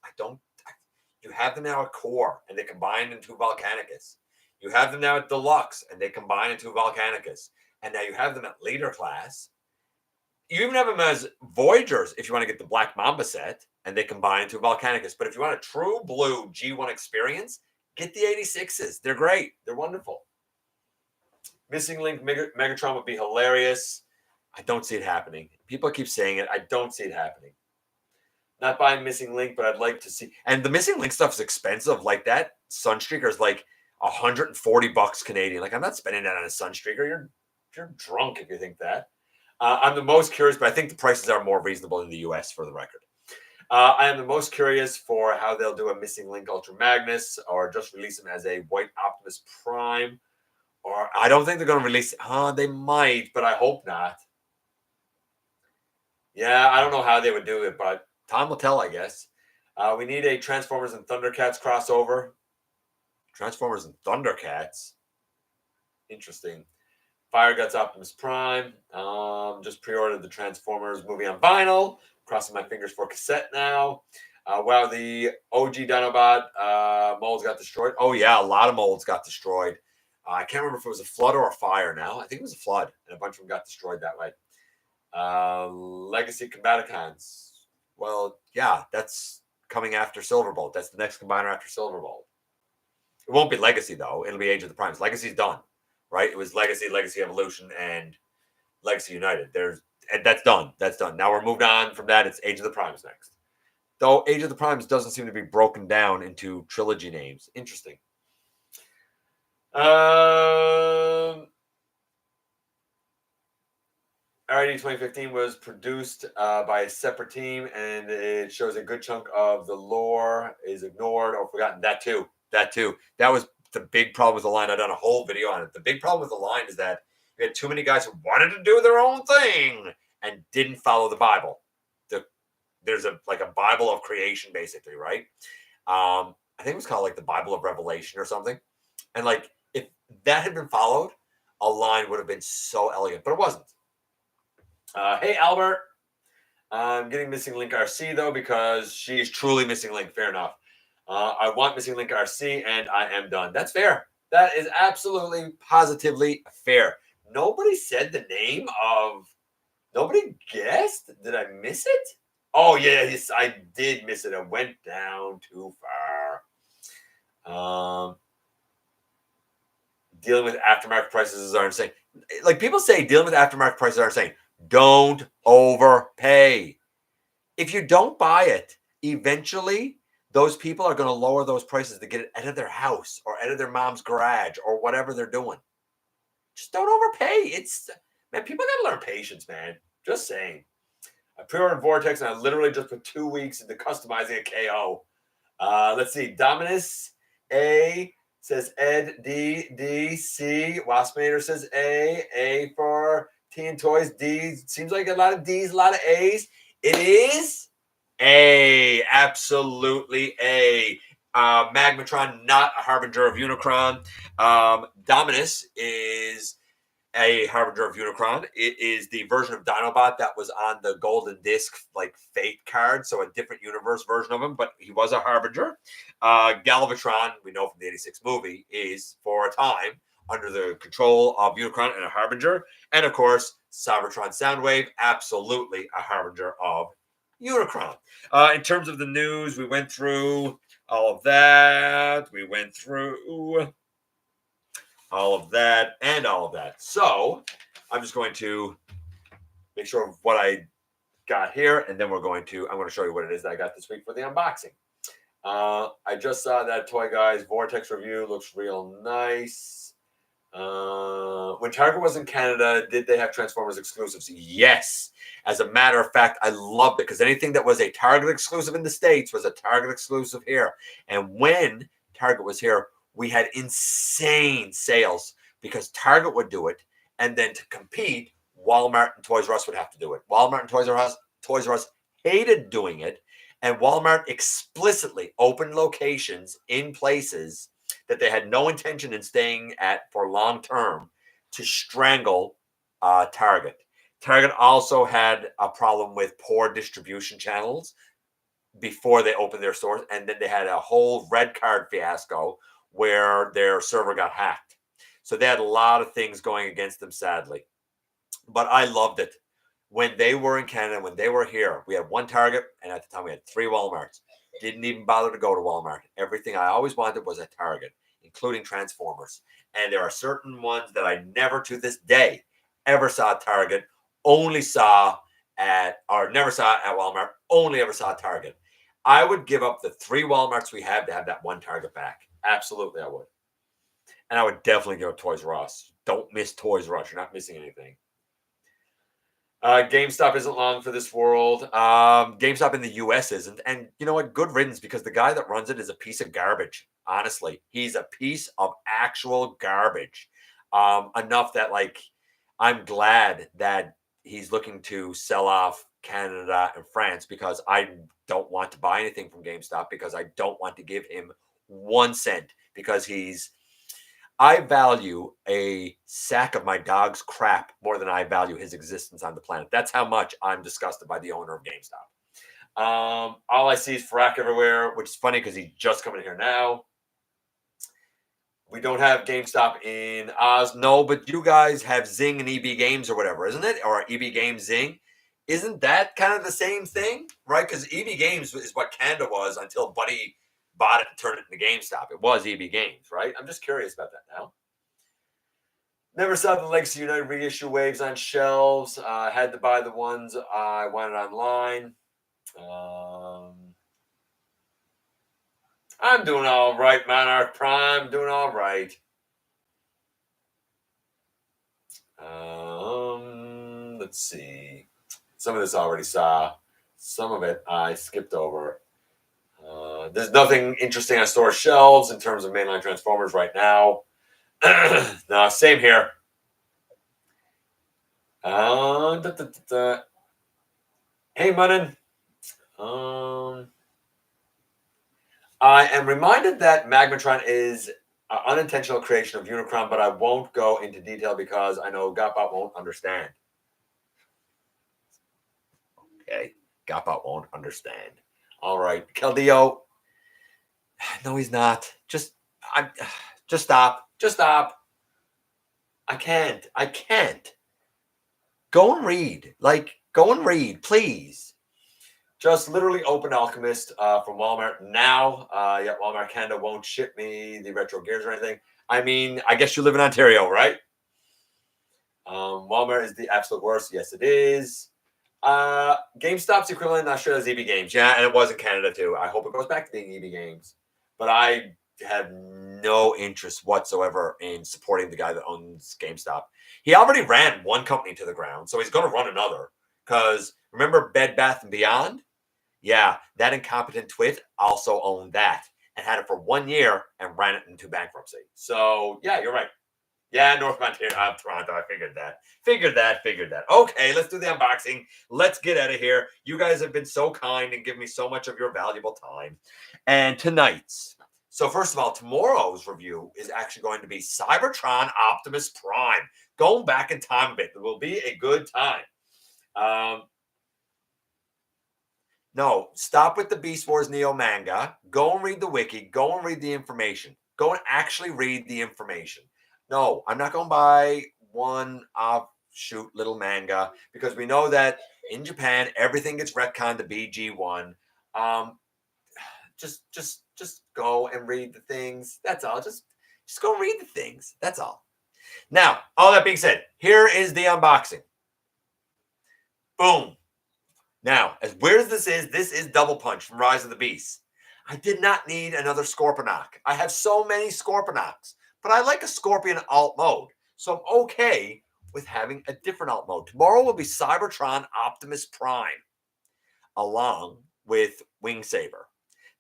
you have them now at Core and they combine into Volcanicus. You have them now at Deluxe and they combine into Volcanicus. And now you have them at Leader Class. You even have them as Voyagers if you want to get the Black Mamba set and they combine into Volcanicus. But if you want a true blue G1 experience, get the 86s. They're great. They're wonderful. Missing Link Megatron would be hilarious. I don't see it happening. People keep saying it. I don't see it happening. Not buying Missing Link, but I'd like to see. And the Missing Link stuff is expensive. Like, that Sunstreaker is like $140 Canadian. Like, I'm not spending that on a Sunstreaker. You're drunk if you think that. I'm the most curious, but I think the prices are more reasonable in the US, for the record. I am the most curious for how they'll do a Missing Link Ultra Magnus, or just release him as a White Optimus Prime. Or I don't think they're going to release. They might, but I hope not. Yeah, I don't know how they would do it, but time will tell, I guess. We need a Transformers and Thundercats crossover. Transformers and Thundercats? Interesting. Fire Guts Optimus Prime. Just pre-ordered the Transformers movie on vinyl. Crossing my fingers for cassette now. Wow, the OG Dinobot molds got destroyed. Oh, yeah, a lot of molds got destroyed. I can't remember if it was a flood or a fire now. I think it was a flood, and a bunch of them got destroyed that way. Legacy Combaticons. Well, yeah, that's coming after Silverbolt. That's the next combiner after Silverbolt. It won't be Legacy, though. It'll be Age of the Primes. Legacy's done, right? It was Legacy, Legacy Evolution, and Legacy United. That's done. That's done. Now we're moved on from that. It's Age of the Primes next. Though Age of the Primes doesn't seem to be broken down into trilogy names. Interesting. RID 2015 was produced by a separate team, and it shows a good chunk of the lore is ignored or forgotten. That too. That was the big problem with the line. I've done a whole video on it. The big problem with the line is that you had too many guys who wanted to do their own thing and didn't follow the Bible. There's a Bible of creation, basically, right? I think it was called like the Bible of Revelation or something. And like, if that had been followed, a line would have been so elegant, but it wasn't. Hey, Albert. I'm getting Missing Link RC, though, because she's truly Missing Link. Fair enough. I want Missing Link RC, and I am done. That's fair. That is absolutely, positively fair. Nobody said the name of Nobody guessed? Did I miss it? Oh, yes, I did miss it. I went down too far. Dealing with aftermarket prices are insane. Like people say, dealing with aftermarket prices are insane. Don't overpay. If you don't buy it, eventually those people are going to lower those prices to get it out of their house or out of their mom's garage or whatever they're doing. Just don't overpay. Man, people got to learn patience, man. Just saying. I pre-ordered Vortex and I literally just put 2 weeks into customizing a KO. Let's see. Dominus A says Ed D C. Waspinator says A for Teen Toys. D seems like a lot of D's, a lot of A's. It is A, absolutely A. Magmatron, not a harbinger of Unicron. Dominus is a harbinger of Unicron. It is the version of Dinobot that was on the golden disc, like Fate card, so a different universe version of him, but he was a harbinger. Galvatron, we know from the '86 movie, is for a time under the control of Unicron and a harbinger. And of course, Cybertron Soundwave, absolutely a harbinger of Unicron. In terms of the news, we went through all of that. We went through all of that and all of that. So I'm just going to make sure of what I got here, and then I'm going to show you what it is that I got this week for the unboxing. I just saw that Toy Guys Vortex review. Looks real nice. When Target was in Canada, did they have Transformers exclusives? Yes. As a matter of fact, I loved it because anything that was a Target exclusive in the States was a Target exclusive here. And when Target was here, we had insane sales because Target would do it. And then to compete, Walmart and Toys R Us would have to do it. Walmart and Toys R Us hated doing it. And Walmart explicitly opened locations in places that they had no intention in staying at for long term to strangle Target. Target also had a problem with poor distribution channels before they opened their stores, and then they had a whole red card fiasco where their server got hacked. So they had a lot of things going against them, sadly. But I loved it. When they were in Canada, when they were here, we had one Target, and at the time we had 3 Walmarts. Didn't even bother to go to Walmart. Everything I always wanted was at Target, including Transformers. And there are certain ones that I never to this day ever saw at Target, never saw at Walmart, only ever saw at Target. I would give up the 3 Walmarts we have to have that one Target back. Absolutely, I would. And I would definitely give up Toys R Us. Don't miss Toys R Us. You're not missing anything. GameStop isn't long for this world. GameStop in the US isn't. And you know what? Good riddance, because the guy that runs it is a piece of garbage. Honestly, he's a piece of actual garbage. Enough that, like, I'm glad that he's looking to sell off Canada and France, because I don't want to buy anything from GameStop, because I don't want to give him 1 cent, because I value a sack of my dog's crap more than I value his existence on the planet. That's how much I'm disgusted by the owner of GameStop. All I see is frack everywhere, which is funny because he's just coming here now. We don't have GameStop in Oz. No, but you guys have Zing and EB Games or whatever, isn't it? Or EB Games Zing. Isn't that kind of the same thing? Right? Because EB Games is what Canada was until Buddy bought it and turned it into GameStop. It was EB Games, right? I'm just curious about that now. Never saw the Legacy United reissue waves on shelves. Had to buy the ones I wanted online. I'm doing all right, Monarch Prime. Doing all right. Let's see. Some of this I already saw. Some of it I skipped over. There's nothing interesting on store shelves in terms of mainline Transformers right now. No, same here. Hey, Munnin. I am reminded that Magmatron is an unintentional creation of Unicron, but I won't go into detail because I know GotBot won't understand. Okay, GotBot won't understand. All right, Keldeo. No, he's not. Just stop. Just stop. I can't. Go and read. Like, go and read, please. Just literally open Alchemist from Walmart now. Yeah, Walmart Canada won't ship me the retro gears or anything. I mean, I guess you live in Ontario, right? Walmart is the absolute worst. Yes, it is. GameStop's equivalent in Australia is EB Games. Yeah, and it was in Canada too. I hope it goes back to being EB Games. But I have no interest whatsoever in supporting the guy that owns GameStop. He already ran one company to the ground, so he's going to run another. Because remember Bed Bath & Beyond? Yeah, that incompetent twit also owned that and had it for 1 year and ran it into bankruptcy. So, yeah, you're right. Yeah, North Ontario, Toronto. I figured that. Figured that. Okay, let's do the unboxing. Let's get out of here. You guys have been so kind and give me so much of your valuable time. And tonight's. So first of all, tomorrow's review is actually going to be Cybertron Optimus Prime. Going back in time a bit. It will be a good time. No, stop with the Beast Wars Neo manga. Go and read the wiki. Go and read the information. Go and actually read the information. No, I'm not going to buy one offshoot little manga because we know that in Japan everything gets retconned to BG1. Just go and read the things. That's all. Just go read the things. That's all. Now, all that being said, here is the unboxing. Boom. Now, as weird as this is Double Punch from Rise of the Beast. I did not need another Scorponok. I have so many Scorponoks, but I like a Scorpion alt mode. So I'm okay with having a different alt mode. Tomorrow will be Cybertron Optimus Prime, along with Wing Saber.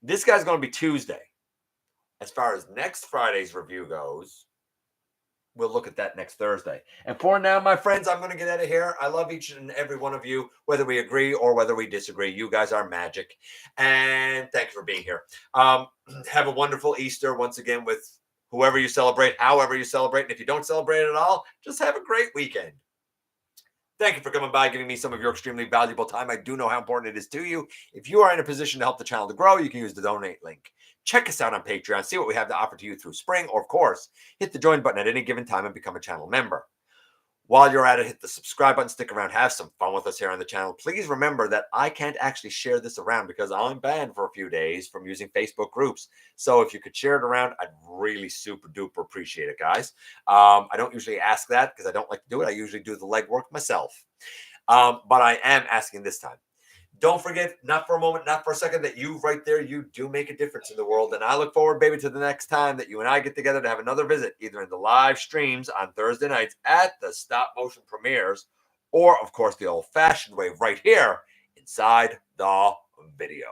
This guy's going to be Tuesday. As far as next Friday's review goes, we'll look at that next Thursday. And for now, my friends, I'm going to get out of here. I love each and every one of you, whether we agree or whether we disagree. You guys are magic. And thank you for being here. Have a wonderful Easter once again with whoever you celebrate, however you celebrate. And if you don't celebrate it at all, just have a great weekend. Thank you for coming by, giving me some of your extremely valuable time. I do know how important it is to you. If you are in a position to help the channel to grow, you can use the donate link. Check us out on Patreon, see what we have to offer to you through Spring, or of course, hit the join button at any given time and become a channel member. While you're at it, hit the subscribe button, stick around, have some fun with us here on the channel. Please remember that I can't actually share this around because I'm banned for a few days from using Facebook groups. So if you could share it around, I'd really super duper appreciate it, guys. I don't usually ask that because I don't like to do it. I usually do the legwork myself. But I am asking this time. Don't forget, not for a moment, not for a second, that you right there, you do make a difference in the world. And I look forward, baby, to the next time that you and I get together to have another visit, either in the live streams on Thursday nights at the stop motion premieres, or, of course, the old-fashioned way right here inside the video.